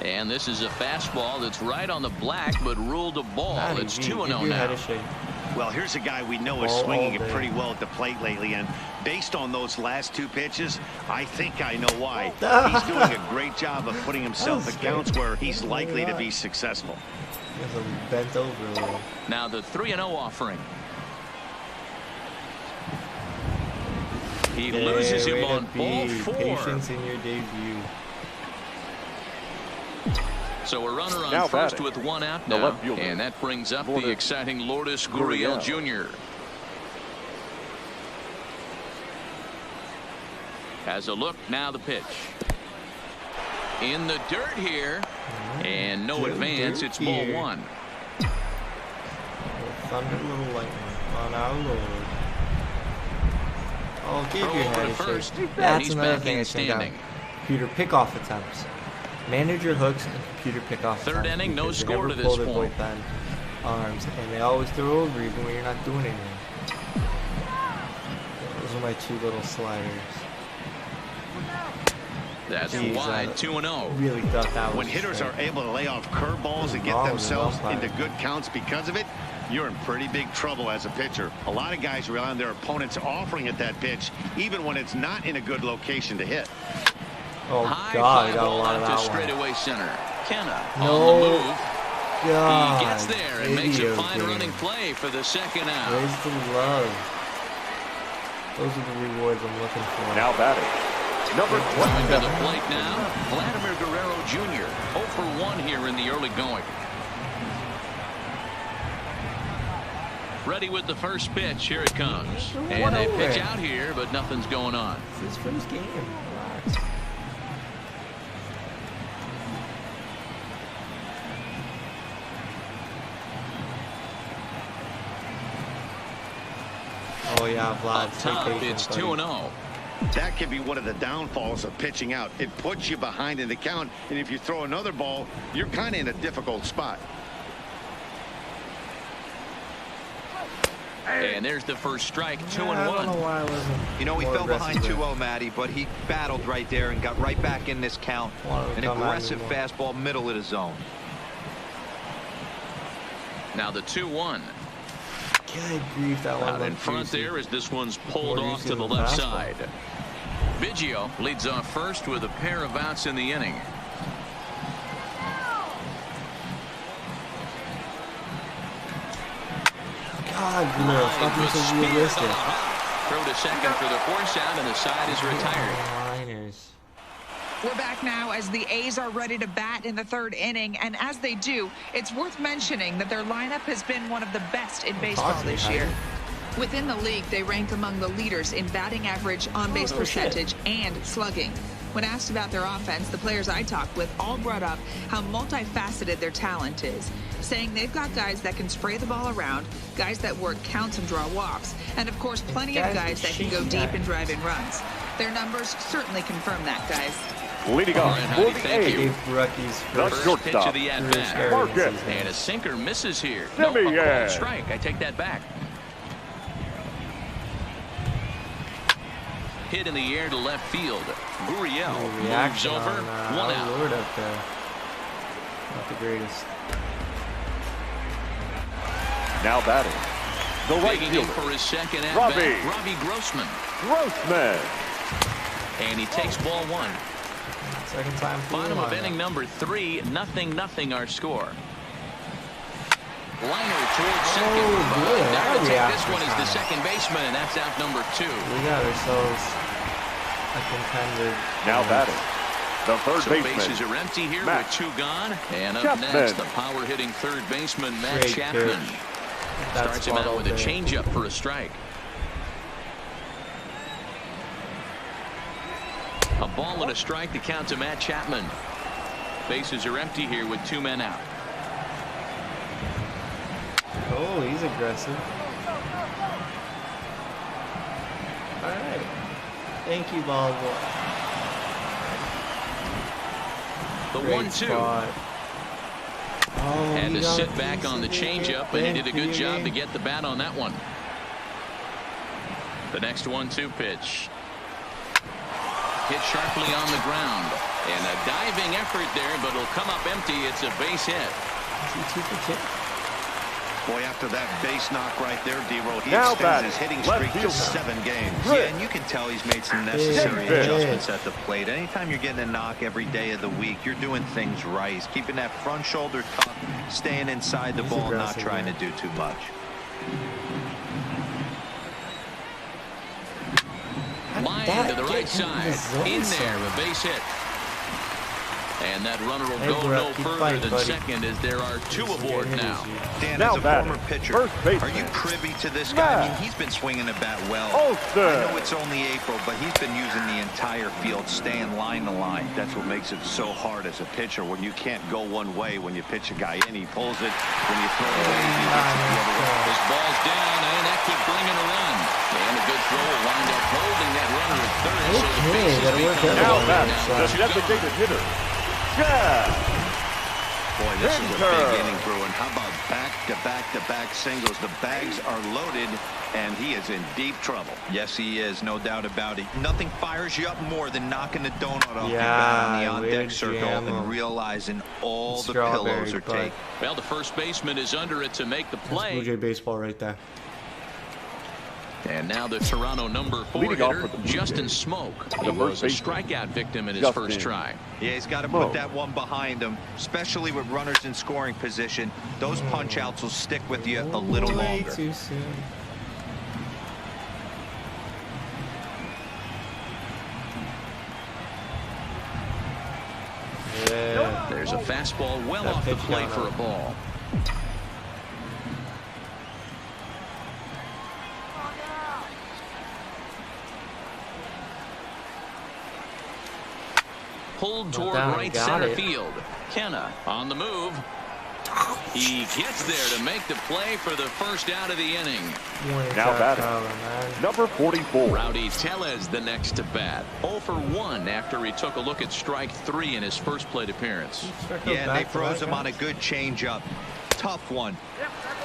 And this is a fastball that's right on the black, but ruled a ball. It's 2-0 now. Well, here's a guy we know is swinging it pretty well at the plate lately, and based on those last 2 pitches, I think I know why. He's doing a great job of putting himself at counts where he's likely to be successful. Bent over a little. Now the 3-0 offering. He loses him on ball 4. Patience in your debut. So a runner on now first with 1 out now, and that brings up the exciting Lourdes Gurriel Jr. Has a look, now the pitch. In the dirt here, and no advance, it's ball 1. Thunder, little lightning on our Lord. Oh, give your head first. That's another thing I think out. Computer pickoff attempts. Manager hooks and computer pickoff. Third inning, no score to this point. Arms, and they always throw over even when you're not doing anything. Those are my 2 little sliders. That's wide, 2-0. Really thought that was when hitters are able to lay off curveballs and get themselves into good counts because of it, you're in pretty big trouble as a pitcher. A lot of guys rely on their opponents offering at that pitch, even when it's not in a good location to hit. Oh, high God, fly got a ball lot of out that to one. straightaway center. Canha No. on the move. God, he gets there and makes a fine game. running play for the 2nd out. Raise the love. Those are the rewards I'm looking for. Now batting. Number 20. Coming to the plate now, Vladimir Guerrero Jr. 0 for 1 here in the early going. Ready with the first pitch. Here it comes. And they pitch out here, but nothing's going on. It's his first game. Relax. Oh, yeah, Vlad. Up top, it's 2-0. That could be one of the downfalls of pitching out. It puts you behind in the count, and if you throw another ball, you're kind of in a difficult spot. And there's the first strike, 2-1. You know, he fell behind 2-0, Matty, but he battled right there and got right back in this count. An aggressive fastball, middle of the zone. Now the 2-1. Good grief, that one. Out in front there as this one's pulled off to the left side. Biggio leads off first with a pair of outs in the inning. God, nothing so realistic. Throw to second for the force out, and the side is retired. We're back now as the A's are ready to bat in the third inning, and as they do, it's worth mentioning that their lineup has been one of the best in baseball this year. Within the league, they rank among the leaders in batting average, on-base percentage, and slugging. When asked about their offense, the players I talked with all brought up how multifaceted their talent is, saying they've got guys that can spray the ball around, guys that work counts and draw walks, and of course plenty of guys that can go deep and drive in runs. Their numbers certainly confirm that, guys. Leading off for the A's, the first pitch of the at-bat. And a sinker misses here. No, a called strike. I take that back. Hit in the air to left field. Gurriel moves over. 1 out. Up there. Not the greatest. Now batting, the right fielder for his second at-bat, Robbie Grossman. And he takes ball 1. Second time. Bottom of inning number 3, 0-0 our score. Liner towards second. Now to take this one is the second baseman, and that's out number 2. We got ourselves a contender. Now batting, the third baseman. Bases are empty here with 2 gone. And up next, the power-hitting third baseman, Matt Chapman. Starts him out with a changeup for a strike. A ball and a strike to count to Matt Chapman. Bases are empty here with 2 men out. Oh, he's aggressive. All right. Thank you, ball boy. The 1-2. And to sit back on the changeup, and he did a good job to get the bat on that one. The next 1-2 pitch. Hit sharply on the ground. And a diving effort there, but it'll come up empty. It's a base hit. Boy, after that base knock right there, D-Roll, he extends his hitting streak to 7 games. Yeah, and you can tell he's made some necessary adjustments at the plate. Anytime you're getting a knock every day of the week, you're doing things right. He's keeping that front shoulder tucked, staying inside the ball, not trying to do too much. Line to the right side. In there, a base hit. And that runner will go no further than second as there are 2 aboard now. Dan, as a former pitcher, are you privy to this guy? I mean, he's been swinging the bat well. I know it's only April, but he's been using the entire field, staying line to line. That's what makes it so hard as a pitcher when you can't go one way when you pitch a guy in. He pulls it. When you throw it away, he hits it the other way. This ball's down, and that could bring in a run. And a good throw will wind up holding that runner at third. So the bases now that's the designated hitter. Boy, this is a big inning, Bruin. How about back-to-back-to-back singles? The bags are loaded, and he is in deep trouble. Yes, he is. No doubt about it. Nothing fires you up more than knocking the donut off your bat on the on-deck circle and realizing all the pillows are taken. Well, the first baseman is under it to make the play. Blue Jay baseball right there. And now the Toronto number 4 hitter, Justin Smoke. He was a strikeout victim in his first try. Yeah, he's got to put that one behind him, especially with runners in scoring position. Those punch-outs will stick with you a little longer. Too soon. Yeah. There's a fastball well off the plate for a ball. Pulled toward right center field. Kenna on the move. He gets there to make the play for the first out of the inning. Now batting, number 44. Rowdy Tellez the next to bat. 0 for 1 after he took a look at strike 3 in his first plate appearance. Yeah, and they froze him on a good changeup. Tough one.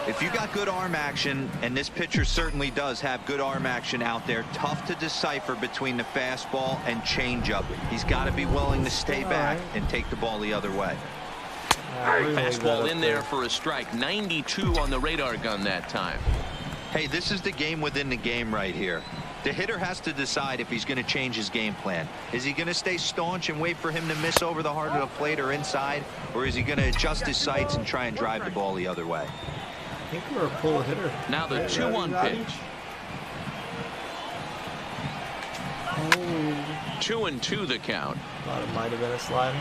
If you got good arm action, and this pitcher certainly does have good arm action out there, tough to decipher between the fastball and changeup. He's got to be willing to stay back and take the ball the other way. Fastball in there for a strike. 92 on the radar gun that time. Hey, this is the game within the game right here. The hitter has to decide if he's going to change his game plan. Is he going to stay staunch and wait for him to miss over the heart of the plate or inside, or is he going to adjust his sights and try and drive the ball the other way? I think we're a pull hitter. Now the 2-1 pitch. 2-2 the count. Thought it might have been a slider.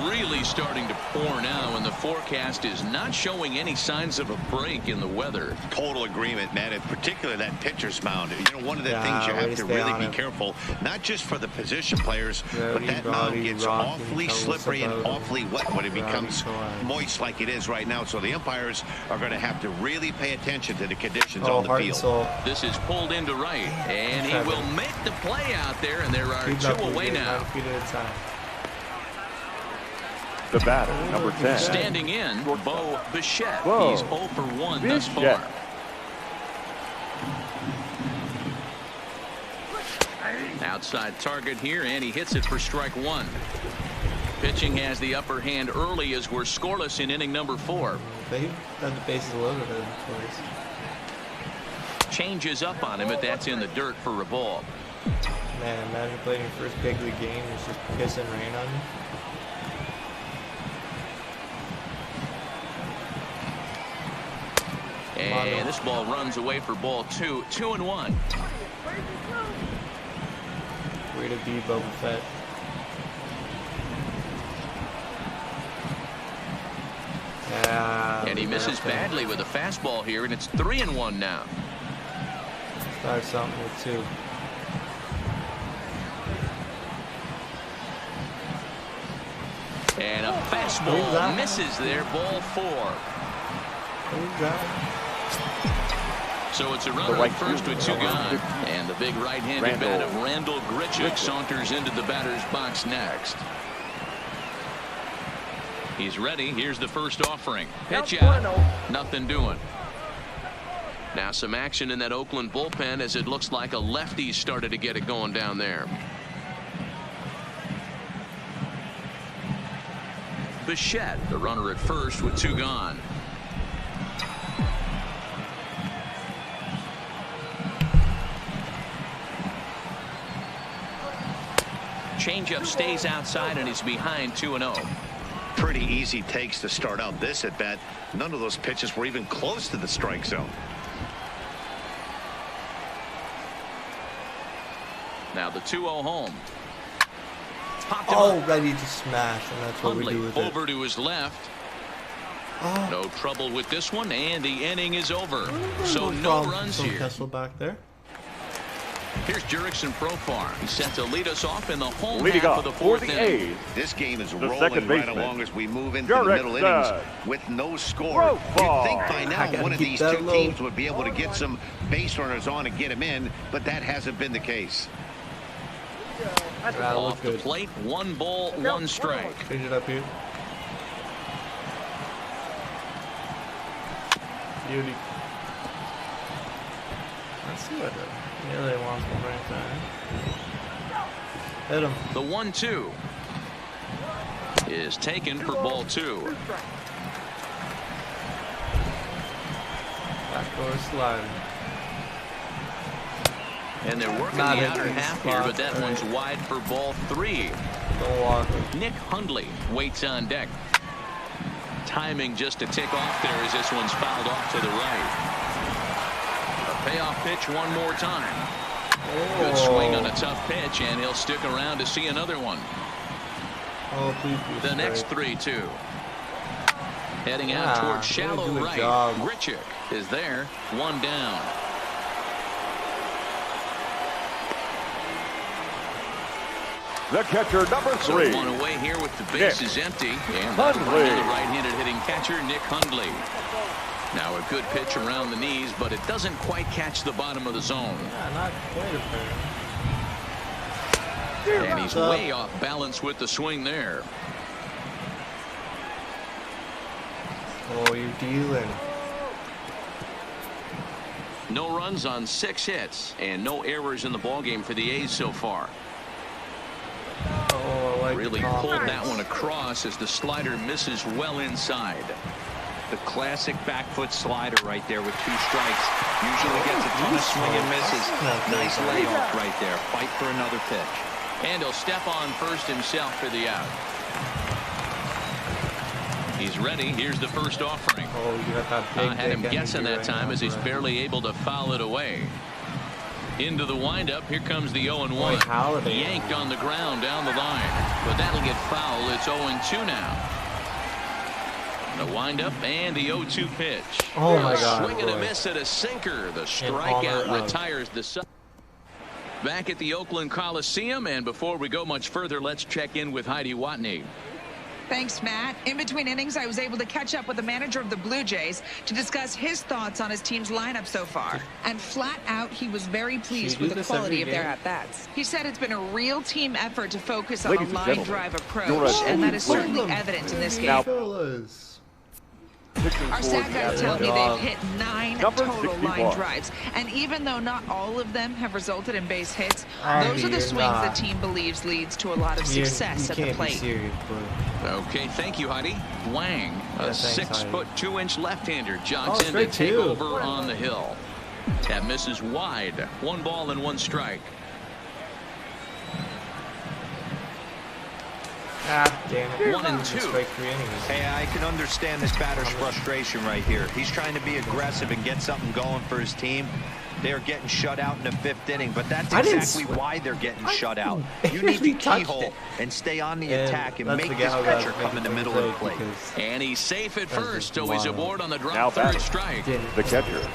Really starting to pour now, and the forecast is not showing any signs of a break in the weather. Total agreement, man. In particular, that pitcher's mound. You know, one of the things you have to really be careful, not just for the position players, but that mound gets awfully slippery and awfully wet when it becomes moist like it is right now. So the umpires are going to have to really pay attention to the conditions on the field. This is pulled into right, and he will make the play out there, and there are 2 away now. The batter, number 10. Standing in, Biggio Bichette. He's 0 for 1 thus far. Outside target here, and he hits it for strike 1. Pitching has the upper hand early as we're scoreless in inning number 4. They have the bases loaded in place. Changes up on him, but that's in the dirt for a ball. Man, imagine playing your first big league game and it's just pissing rain on you. And this ball runs away for ball 2. 2-1. Way to be, Boba Fett. Yeah. And he misses badly with a fastball here, and it's 3-1 now. Start something with 2. And a fastball misses there. Ball 4. So it's a runner at first with 2 gone. And the big right-handed bat of Randall Grichuk saunters into the batter's box next. He's ready. Here's the first offering. Pitch out. Nothing doing. Now some action in that Oakland bullpen as it looks like a lefty started to get it going down there. Bichette, the runner at first with 2 gone. Changeup stays outside, and he's behind 2-0. Pretty easy takes to start out this at bat. None of those pitches were even close to the strike zone. Now the 2-0 home. Ready to smash, and that's what we do with it. Over to his left. No trouble with this one, and the inning is over. So no runs here. Kessel back there. Here's Jurickson Profar. He's set to lead us off in the home half of the 4th inning. This game is rolling right along as we move into the middle innings with no score. You'd think by now one of these 2 teams would be able to get some base runners on and get them in, but that hasn't been the case. Off the plate, 1 ball, 1 strike. Change it up here. Beauty. Let's see what he really wants one right there. Hit him. The 1-2 is taken for ball 2. Backdoor slide. And they're working the outer half here, but that one's wide for ball 3. Don't walk him. Nick Hundley waits on deck. Timing just to tick off there as this one's fouled off to the right. A payoff pitch one more time. Good swing on a tough pitch, and he'll stick around to see another one. The next 3-2. Heading out towards shallow right. Grichuk is there. 1 down. The catcher, number 3. So one away here with the bases empty. And that'll bring in the right-handed hitting catcher, Nick Hundley. Now a good pitch around the knees, but it doesn't quite catch the bottom of the zone. Yeah, not quite a fair. And he's way off balance with the swing there. Oh, you're dealing. No runs on 6 hits and no errors in the ballgame for the A's so far. Oh, I like really pulled that one across as the slider misses well inside. The classic back foot slider right there with 2 strikes. Usually gets a ton of swing and misses. Nice layoff right there. Fight for another pitch. And he'll step on first himself for the out. He's ready. Here's the first offering. Oh, you got that big, had him guessing that right time now, as he's barely able to foul it away. Into the windup. Here comes the 0-1. Yanked on the ground down the line. But that'll get foul. It's 0-2 now. The windup and the 0-2 pitch. Oh my God. Swing and a miss at a sinker. The strikeout retires the sub. Back at the Oakland Coliseum, and before we go much further, let's check in with Heidi Watney. Thanks, Matt. In between innings, I was able to catch up with the manager of the Blue Jays to discuss his thoughts on his team's lineup so far. And flat out, he was very pleased with the quality of their at-bats. He said it's been a real team effort to focus on a line drive approach, and that is certainly evident in this game. Our stat guys tell me they've hit 9 total line drives, and even though not all of them have resulted in base hits, those are the swings the team believes leads to a lot of success at the plate. Okay, thank you, Heidi. Wang, a 6'2" left-hander, jogs in to take over on the hill. That misses wide. 1 ball and 1 strike. Ah, damn it. 1-2. Hey, I can understand this batter's frustration right here. He's trying to be aggressive and get something going for his team. They're getting shut out in the 5th inning, but that's exactly why they're getting shut out. You need to keyhole and stay on the attack and make this pitcher come in the middle of the plate. And he's safe at first, so he's aboard on the drop. 3rd strike. The catcher.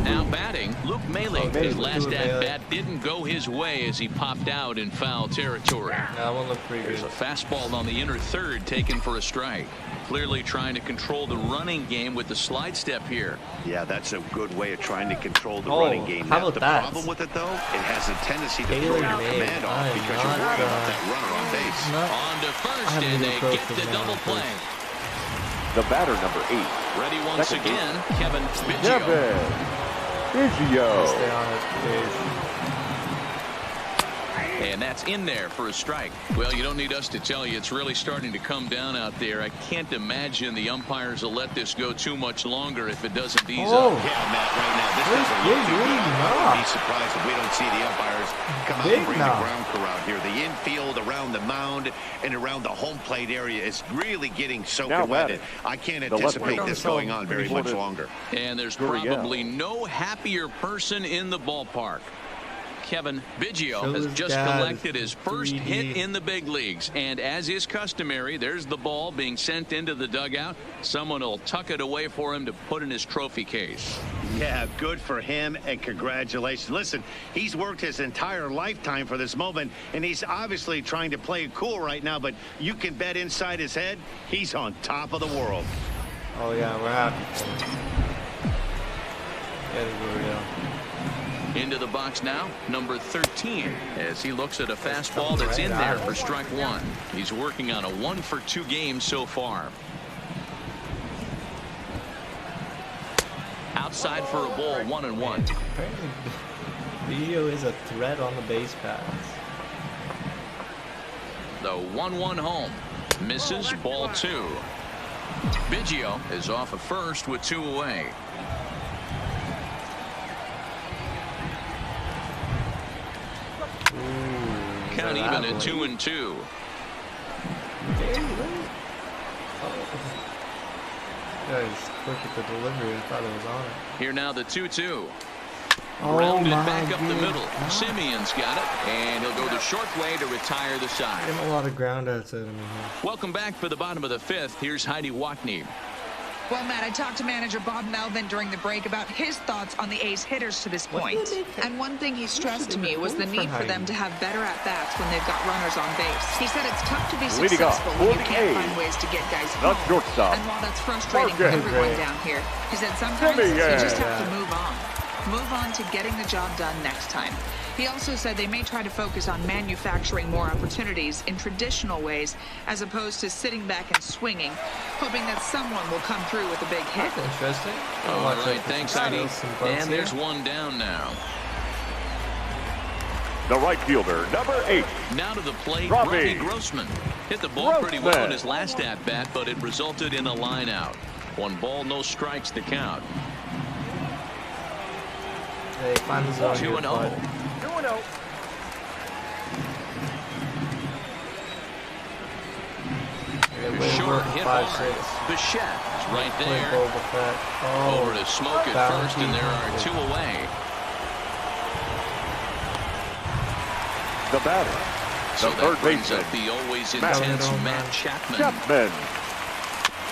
Now batting, Luke Maling. His last at-bat didn't go his way as he popped out in foul territory. That one looked pretty good. There's a fastball on the inner 3rd taken for a strike. Clearly trying to control the running game with the slide step here. Yeah, that's a good way of trying to control the running game. How about that? The problem with it, though, it has a tendency to throw your command off because you're worried about that runner on base. On to first, and they get the double play. The batter, number 8. Ready once again, Kevin Biggio. Stay on it, and that's in there for a strike. Well, you don't need us to tell you it's really starting to come down out there. I can't imagine the umpires will let this go too much longer if it doesn't ease up. Yeah, Matt, right now this doesn't look too good. I'd be surprised if we don't see the umpires come out and bring the ground crew out here. The infield around the mound and around the home plate area is really getting soaking wet. I can't anticipate this going on very much longer. And there's probably no happier person in the ballpark. Kevin Biggio has just collected his first hit in the big leagues, and as is customary, there's the ball being sent into the dugout. Someone will tuck it away for him to put in his trophy case. Yeah, good for him, and congratulations. Listen, he's worked his entire lifetime for this moment, and he's obviously trying to play it cool right now, but you can bet inside his head he's on top of the world. Oh yeah, we're happy for him. Yeah, there we go. Into the box now, number 13, as he looks at a fastball that's in there for strike 1. He's working on a 1-for-2 game so far. Outside for a ball, 1-1. Apparently, Biggio is a threat on the base paths. The 1-1 home. Misses, ball 2. Biggio is off at first with 2 away. Count even at 2-2. Guys, quick at the delivery. I thought it was on it. Here now the 2-2. Rounded back up the middle. Simeon's got it, and he'll go the short way to retire the side. Getting a lot of ground outs at him here. Welcome back for the bottom of the 5th. Here's Heidi Watney. Well, Matt, I talked to manager Bob Melvin during the break about his thoughts on the A's hitters to this point. And one thing he stressed to me was the need for them to have better at-bats when they've got runners on base. He said it's tough to be successful when you can't find ways to get guys home. And while that's frustrating for everyone down here, he said sometimes you just have to move on. Move on to getting the job done next time. He also said they may try to focus on manufacturing more opportunities in traditional ways as opposed to sitting back and swinging, hoping that someone will come through with a big hit. That's interesting. All right, thanks, Heidi. And there's one down now. The right fielder, number 8. Now to the plate, Robbie Grossman. Hit the ball pretty well in his last at-bat, but it resulted in a line out. 1 ball, no strikes to count. Hey, find the zone 2-0. Short hit hard. Bichette is right there. Over to Smoke at first, and there are 2 away. The batter, So the that third brings baseman, up the always intense Matt Chapman.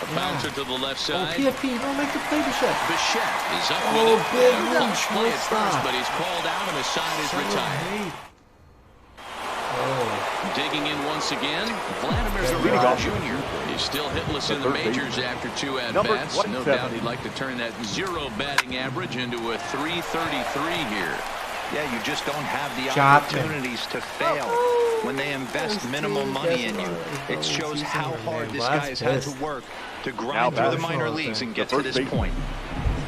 A bouncer to the left side. PFP, don't make the play, Bichette. Bichette is up Oh, with it. big Clutch play at stop. first, but he's called out and the side is retired. Digging in once again, Vladimir Guerrero Jr. is still hitless in the majors after 2 at-bats. No doubt he'd like to turn that 0 batting average into a .333 here. Yeah, you just don't have the opportunities to fail when they invest minimal money in you. It shows how hard this guy has had to work to grind through the minor leagues and get to this point.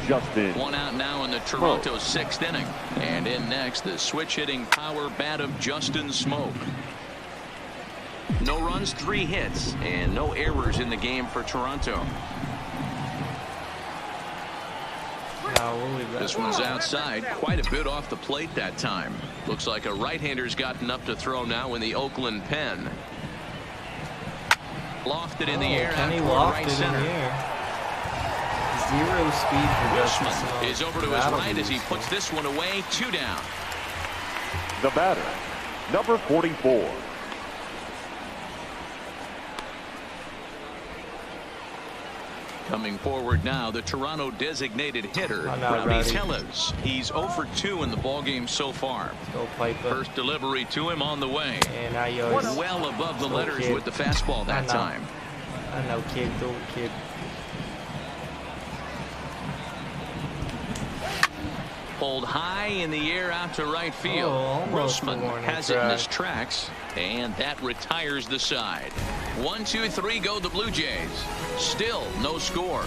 Justin. 1 out now in the Toronto 6th inning. And in next, the switch-hitting power bat of Justin Smoke. No runs, 3 hits, and no errors in the game for Toronto. This one's outside, quite a bit off the plate that time. Looks like a right-hander's gotten up to throw now in the Oakland pen. Lofted in the air out toward right center. 0 speed for Grossman is over to his right as he puts this one away. 2 down. The batter, number 44. Coming forward now, the Toronto designated hitter, Robbie Tellez. He's 0 for 2 in the ballgame so far. First delivery to him on the way. Well above the letters with the fastball that time. I know, kid. Pulled high in the air out to right field. Grossman has it in his tracks, and that retires the side. 1, 2, 3 go the Blue Jays. Still no score.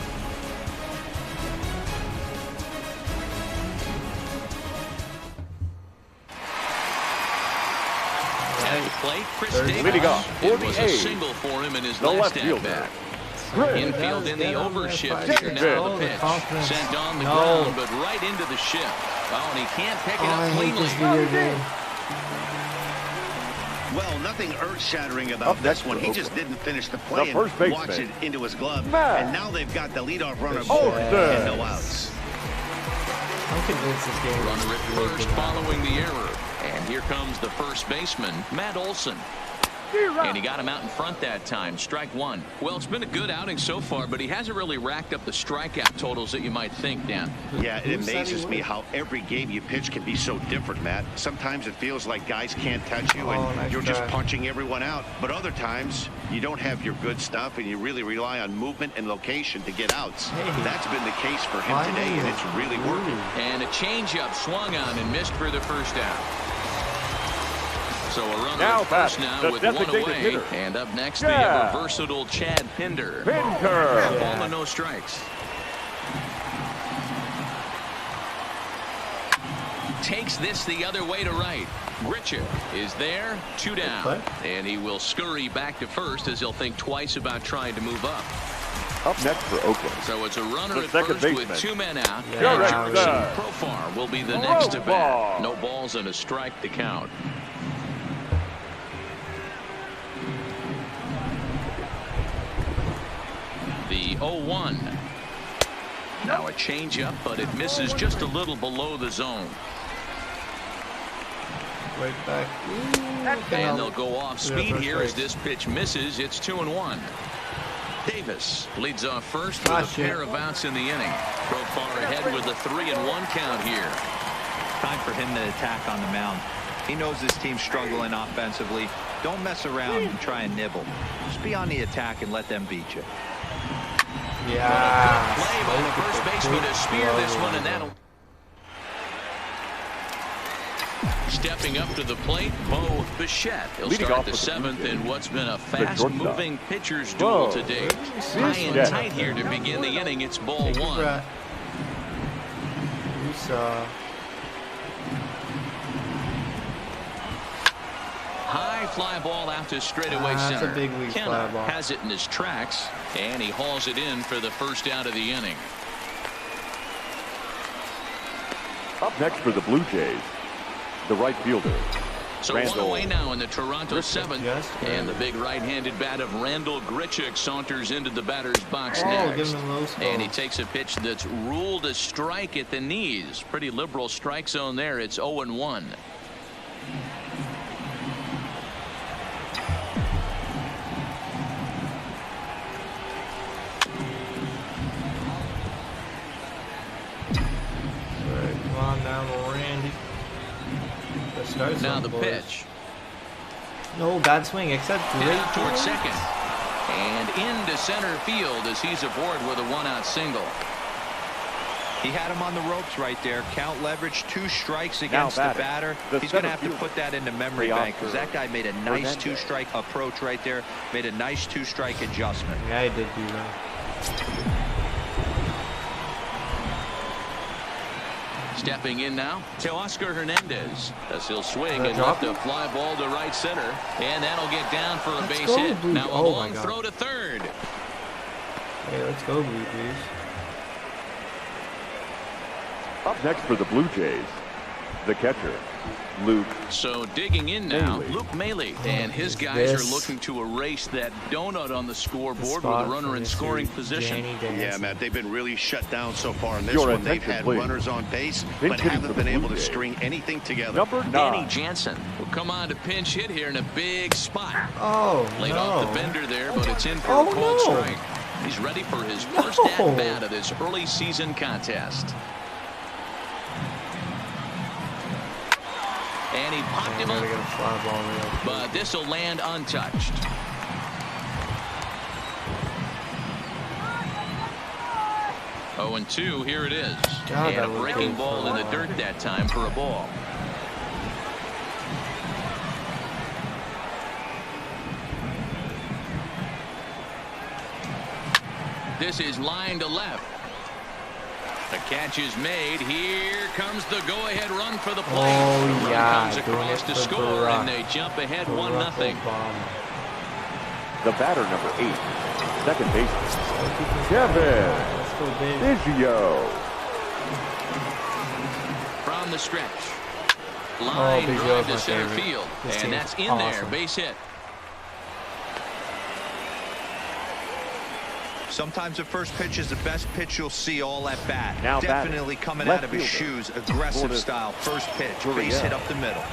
At the plate, Chris Davis. It was a single for him in his last at-bat. Infield in the overshift here now. The pitch sent on the ground, but right into the shift. Oh, and he can't pick it up cleanly. Well, nothing earth-shattering about this one. He just didn't finish the play and watch it into his glove. And now they've got the leadoff runner and no outs. I'm convinced this game. Runner at first following the error. And here comes the first baseman, Matt Olson. And he got him out in front that time. Strike 1. Well, it's been a good outing so far, but he hasn't really racked up the strikeout totals that you might think, Dan. Yeah, it amazes me how every game you pitch can be so different, Matt. Sometimes it feels like guys can't touch you and you're just punching everyone out. But other times, you don't have your good stuff and you really rely on movement and location to get outs. That's been the case for him today, and it's really working. And a changeup swung on and missed for the first out. So a runner at first now with 1 away. Hitter. And up next, they have a versatile Chad Pinder. A ball and no strikes. Takes this the other way to right. Bichette is there, 2 down. And he will scurry back to first as he'll think twice about trying to move up. Up next for Oakland. So it's a runner at second first baseman with 2 men out. And Jurickson Profar will be the next to bat. No balls and a strike to count. The 0-1. Now a changeup, but it misses just a little below the zone. Right back. And they'll go off speed here as this pitch misses. It's 2-1. Davis leads off first with a pair of outs in the inning. Profar ahead with a 3-1 count here. Time for him to attack on the mound. He knows this team's struggling offensively. Don't mess around and try and nibble. Just be on the attack and let them beat you. Yeah. Play by the first baseman to spear this one, and that'll. Stepping up to the plate, Biggio Bichette. He'll start the seventh in what's been a fast-moving pitcher's duel to date. High and tight here to begin the inning. It's ball one. High fly ball out to straightaway center. That's a big league fly ball. Has it in his tracks, and he hauls it in for the first out of the inning. Up next for the Blue Jays, the right fielder. So Randall. 1 away now in the Toronto seventh, and the big right-handed bat of Randall Grichuk saunters into the batter's box next. And he takes a pitch that's ruled a strike at the knees. Pretty liberal strike zone there. It's 0-1. Now the pitch. No bad swing, except great towards second. And into center field as he's aboard with a one-out single. He had him on the ropes right there. Count leverage, 2 strikes against the batter. He's going to have to put that into memory bank because that guy made a nice 2-strike approach right there. Made a nice 2-strike adjustment. Yeah, he did do that. Stepping in now to Oscar Hernandez as he'll swing and lift a fly ball to right center, and that'll get down for a base hit. Now a long throw to third. Hey, let's go, Blue Jays. Up next for the Blue Jays, the catcher, Luke. So digging in now, Luke Maile, and his guys are looking to erase that donut on the scoreboard with a runner in scoring position. Yeah, Matt, they've been really shut down so far in this one. They've had runners on base, but haven't been able to string anything together. Number 9. Danny Jansen will come on to pinch hit here in a big spot. Laid off the bender there, but it's in for a cold strike. He's ready for his first at-bat of this early season contest. And he popped him up, but this will land untouched. Oh, and 2, here it is. And a breaking ball in the dirt that time for a ball. This is line to left. The catch is made. Here comes the go-ahead run for the play. The run comes across to score, and they jump ahead 1-0. The batter, number 8, second baseman, Kevin Biggio. From the stretch. Line drive to center field, and that's in there. Base hit. Sometimes the first pitch is the best pitch you'll see all at bat. Now definitely coming out of his shoes. Aggressive style. First pitch. Base hit up the middle.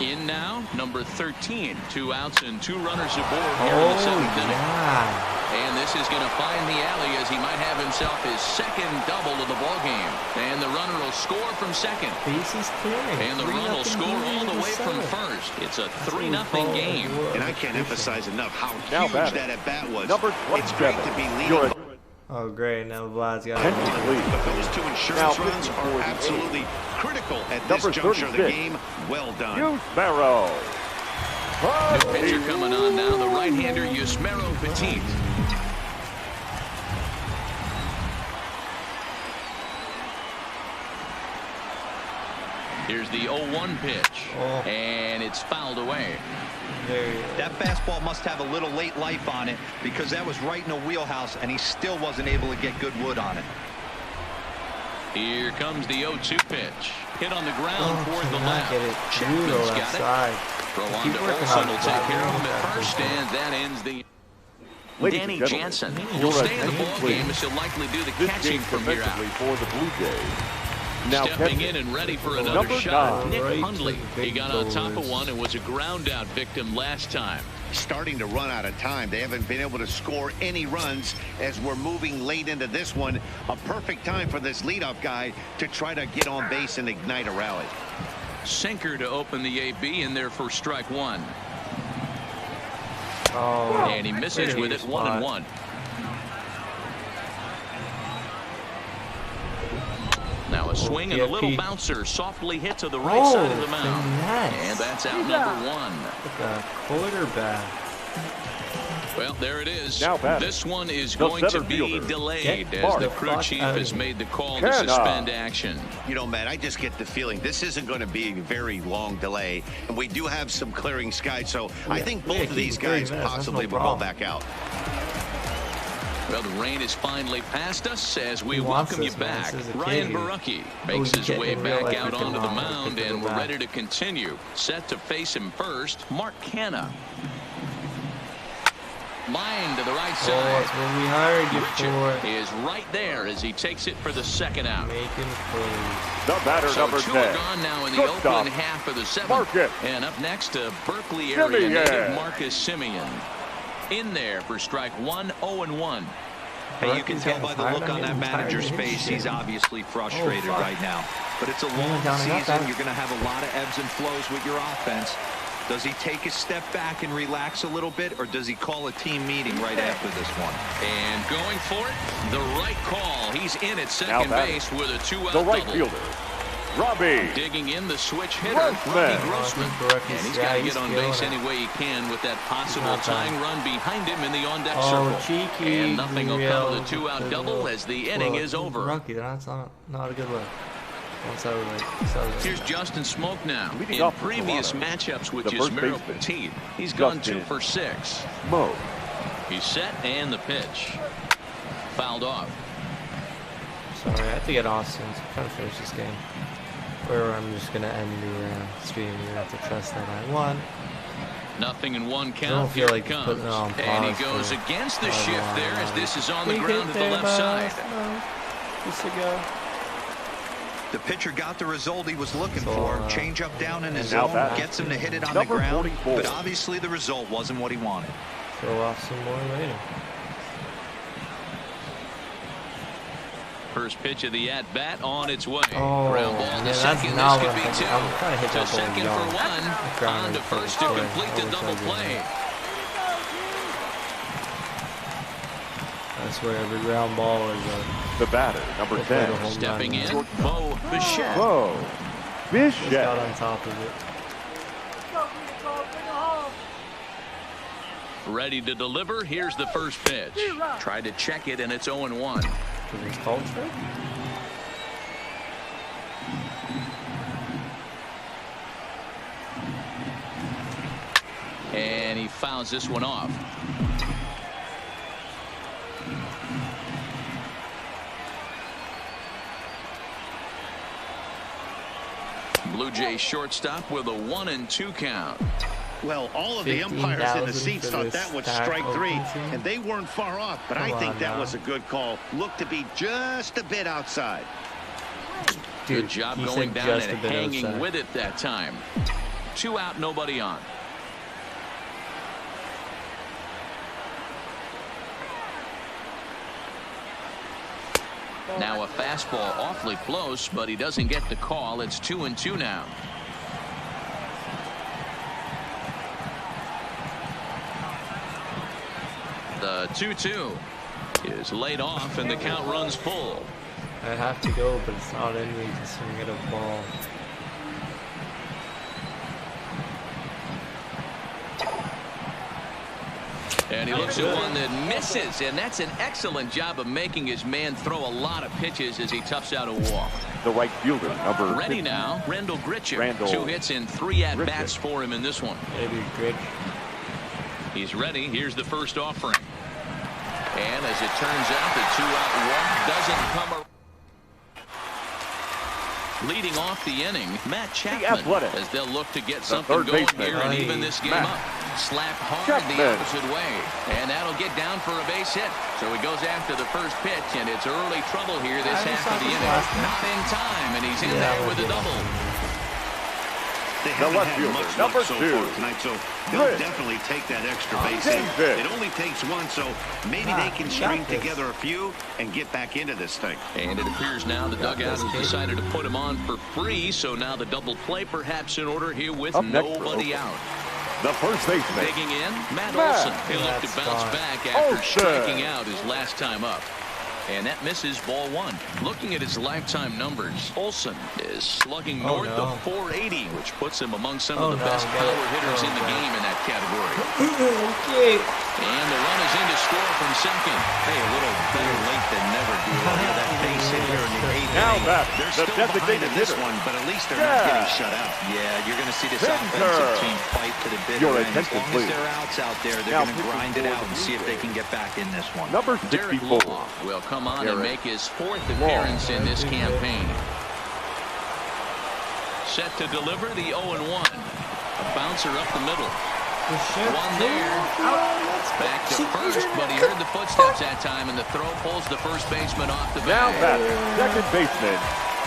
In now, number 13. 2 outs and 2 runners aboard here in the 7th inning. And this is going to find the alley as he might have himself his second double of the ball game. And the runner will score from second. Bases clearing. And the run will score all the way from first. It's a 3-0 game. And I can't emphasize enough how huge that at bat was. It's great to be leading. Oh, great. Now Vlad's got it. But those 2 insurance runs are absolutely critical at this juncture of the game. Well done. Yusmero. New pitcher coming on now, the right-hander Yusmero Petit. Here's the 0-1 pitch, and it's fouled away. That fastball must have a little late life on it because that was right in the wheelhouse, and he still wasn't able to get good wood on it. Here comes the 0-2 pitch. Hit on the ground toward the left. Chapman's got it. Throw on to Olsen will take care of him at first, and that ends the... Danny Jansen will stay in the ball game as he'll likely do the catching from here out. For the Blue Jays. Now stepping in and ready for another shot, Nick Hundley. He got on top of one and was a ground out victim last time. starting to run out of time. They haven't been able to score any runs as we're moving late into this one. A perfect time for this leadoff guy to try to get on base and ignite a rally. Sinker to open the AB in there for strike one. Oh, and he misses with it. 1-1. Now a swing and a little bouncer softly hit to the right side of the mound. And that's out number one. Like a quarterback. Well, there it is. Now this one is going to be delayed as the crew chief has made the call to suspend action. You know, Matt, I just get the feeling this isn't going to be a very long delay. And we do have some clearing skies, so I think both of these guys possibly will go back out. Well, the rain is finally past us as we welcome you back. Ryan Barucki makes his way back out onto the mound, and we're ready to continue. Set to face him first, Mark Canha. Line to the right side. That's what we hired you for. Is right there as he takes it for the second out. Making plays. The batter, so number 2 10. are gone now in the opening half of the 7th. And up next, to Berkeley area native Marcus Semien. In there for strike one, 0-1. Hey, you can tell by the look on that manager's face, he's obviously frustrated right now. But it's a long season. You're going to have a lot of ebbs and flows with your offense. Does he take a step back and relax a little bit, or does he call a team meeting right after this one? And going for it, the right call. He's in at second base with a 2-out double. The right double. fielder, Robbie. Digging in the switch hitter, Robbie Grossman. And he's got to get on base any way he can with that possible tying run behind him in the on-deck circle. Cheeky, and nothing will come of the 2-out double as the inning is over. Rookie, that's not a good look. Here's Justin Smoke now. In previous matchups with Yusmeiro Petit, he's gone 2 for 6. Smoke. He's set and the pitch. Fouled off. Sorry, I have to get Austin to try to finish this game. Or I'm just going to end the stream. You have to trust that I won. Nothing in one count. I don't feel like comes. putting it on pause. And he goes against the shift there as this is on the ground at the left side. Just to go. The pitcher got the result he was looking for. Change up down in his zone, gets him to hit it on the ground. 44. But obviously the result wasn't what he wanted. Throw off some more later. First pitch of the at-bat on its way. Oh, ground ball to second. This could be 2. I'm trying to hit that second for 1. On to first to complete the double play. That's where every ground ball is the batter, number 10. Stepping in, Biggio Bichette. Biggio Bichette. Got on top of it. Ready to deliver. Here's the first pitch. Tried to check it, and it's 0-1. Culture? And he fouls this one off. Blue Jays shortstop with a 1-2 count. Well, all of the umpires in the seats thought that was strike 3, and they weren't far off. But I think that was a good call. Looked to be just a bit outside. Dude, good job going down and hanging with it that time. 2 out, nobody on. Now a fastball awfully close, but he doesn't get the call. It's 2-2 now. The 2-2 is laid off, and the count runs full. I have to go, but it's not in me to swing at a ball. And he looks at one that misses, and that's an excellent job of making his man throw a lot of pitches as he toughs out a walk. The right fielder, number ready 50. Now, Rendell Gritcher. 2 hits and 3 at-bats for him in this one. Maybe Gritch. He's ready. Here's the first offering. And as it turns out, the 2-out walk doesn't come around. Leading off the inning, Matt Chapman, as they'll look to get something going here and even this game up. Slapped hard the opposite way, and that'll get down for a base hit. So he goes after the first pitch, and it's early trouble here this half of the inning. Not in time, and he's in there with a double. They haven't had much luck so far tonight, so they'll definitely take that extra base hit. It only takes one, so maybe they can string together a few and get back into this thing. And it appears now the dugout has decided to put him on for free, so now the double play perhaps in order here with nobody out. The first baseman. Digging in, Matt Olson. He'll look to bounce back after striking out his last time up. And that misses ball one. Looking at his lifetime numbers, Olson is slugging north of 480, which puts him among some of the best power hitters in the game in that category. And the run is in to score from second. Hey, a little better late than never, dude. That base hit here in the 8th now inning. They're still behind in this one, but at least they're not getting shut out. Yeah, you're going to see this offensive team fight to the bitter end. As long as there are outs out there, they're going to grind it out and see if they can get back in this one. Number 64 will come on and make his 4th appearance in this campaign. Set to deliver the 0-1. A bouncer up the middle. One there. Back to first, but he heard the footsteps that time, and the throw pulls the first baseman off the bat. Now second baseman.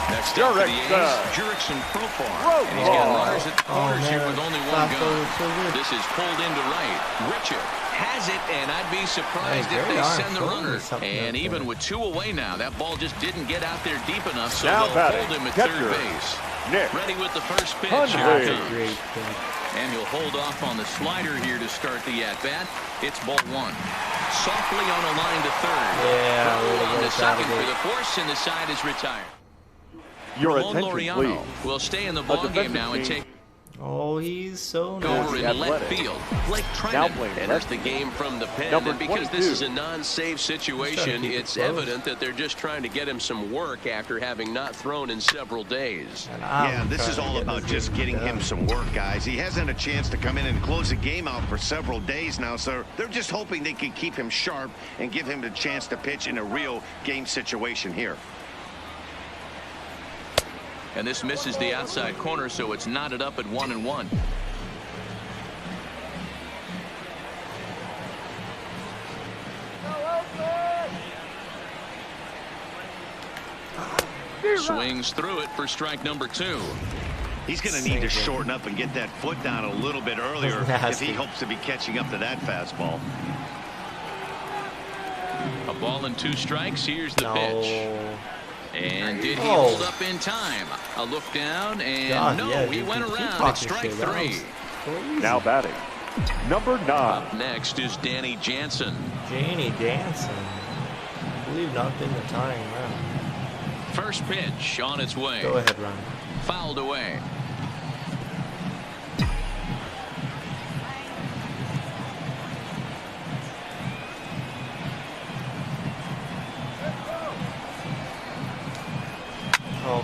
Next up for the A's, Jurickson Profar. And he's got runners at the corners here with only one gun. This is pulled into right. Richard has it, and I'd be surprised if they send the runner. And even with 2 away now, that ball just didn't get out there deep enough, so they'll hold him at third base. Ready with the first pitch. Here it comes. And he'll hold off on the slider here to start the at-bat. It's ball one. Softly on a line to third. On to second for the force, and the side is retired. Your attention, please. Will stay in the ball game now and take he's so over in left field. Blake Trinan enters the game from the pen, and because this is a non-save situation, it's evident that they're just trying to get him some work after having not thrown in several days. Yeah, this is all about just getting him some work, guys. He hasn't a chance to come in and close the game out for several days now, so they're just hoping they can keep him sharp and give him the chance to pitch in a real game situation here. And this misses the outside corner, so it's knotted up at 1-1. Swings through it for strike number 2. He's going to need to shorten up and get that foot down a little bit earlier if he hopes to be catching up to that fastball. A ball and 2 strikes. Here's the pitch. And did he hold up in time? A look down, and he went around at strike 3. Now batting, number 9. Up next is Danny Jansen. Danny Jansen. I believe not been the tying round. First pitch on its way. Go ahead, Ron. Fouled away.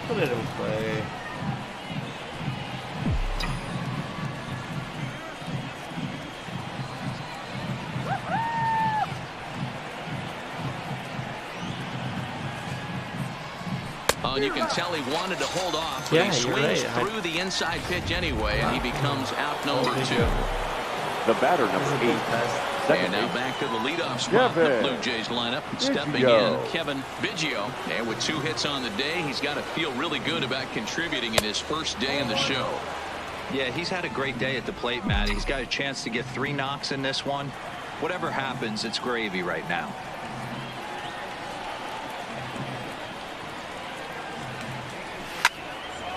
Put it in play. Oh, and you can tell he wanted to hold off, but he swings through the inside pitch anyway, and he becomes out number 2. The batter, number 8. And now back to the leadoff spot in the Blue Jays lineup. Stepping in, Kevin Biggio. And with 2 hits on the day, he's got to feel really good about contributing in his first day in the show. Yeah, he's had a great day at the plate, Matt. He's got a chance to get 3 knocks in this one. Whatever happens, it's gravy right now.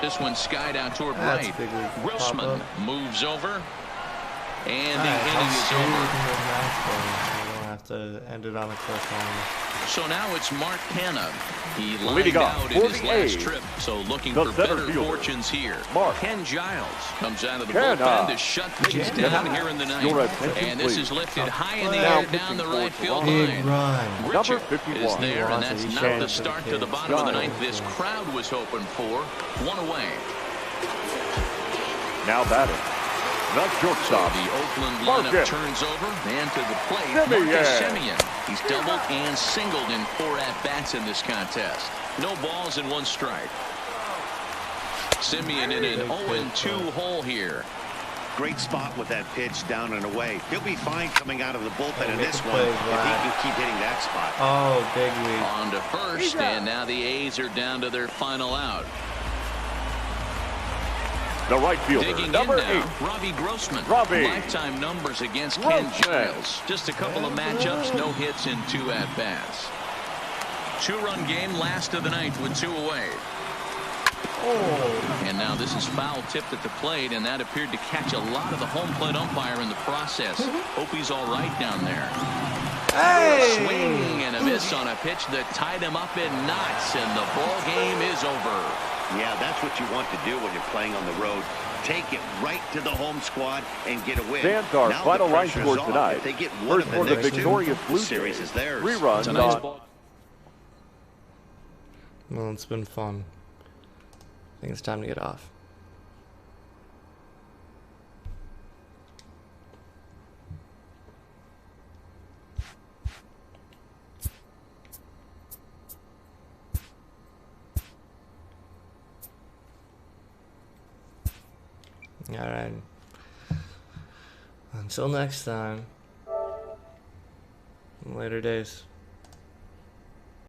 This one skied out toward right. Grossman moves over. And the inning is over. I don't have to end it on a cliffhanger. So now it's Mark Hanna. He lined out in his last trip, so looking for better fortunes here. Ken Giles comes out of the bullpen to shut things down here in the 9th. And this is lifted high in the air down the right field line. Richard is there, and that's not the start to the bottom of the 9th this crowd was hoping for. 1 away. Now batting, the shortstop. The Oakland lineup turns over, and to the plate, Marcus Semien. He's doubled and singled in 4 at-bats in this contest. No balls and 1 strike. Semien in an 0-2 hole here. Great spot with that pitch down and away. He'll be fine coming out of the bullpen in this one if he can keep hitting that spot. Big lead. On to first, and now the A's are down to their final out. The right fielder, Digging number in now, 8. Robbie Grossman. Robbie Lifetime numbers against Ken Giles. Just a couple of matchups, no hits in 2 at-bats. 2-run game, last of the ninth with 2 away. And now this is foul tipped at the plate, and that appeared to catch a lot of the home plate umpire in the process. Hope he's all right down there. Hey! Swing and a miss on a pitch that tied him up in knots, and the ball game is over. Yeah, that's what you want to do when you're playing on the road. Take it right to the home squad and get a win. Stands our Now final the line pressure score is off. tonight. If they get one First of for the the next victorious two, Blue the series Jays. is theirs. 3 runs on. Well, it's been fun. I think it's time to get off. All right. Until next time. Later days.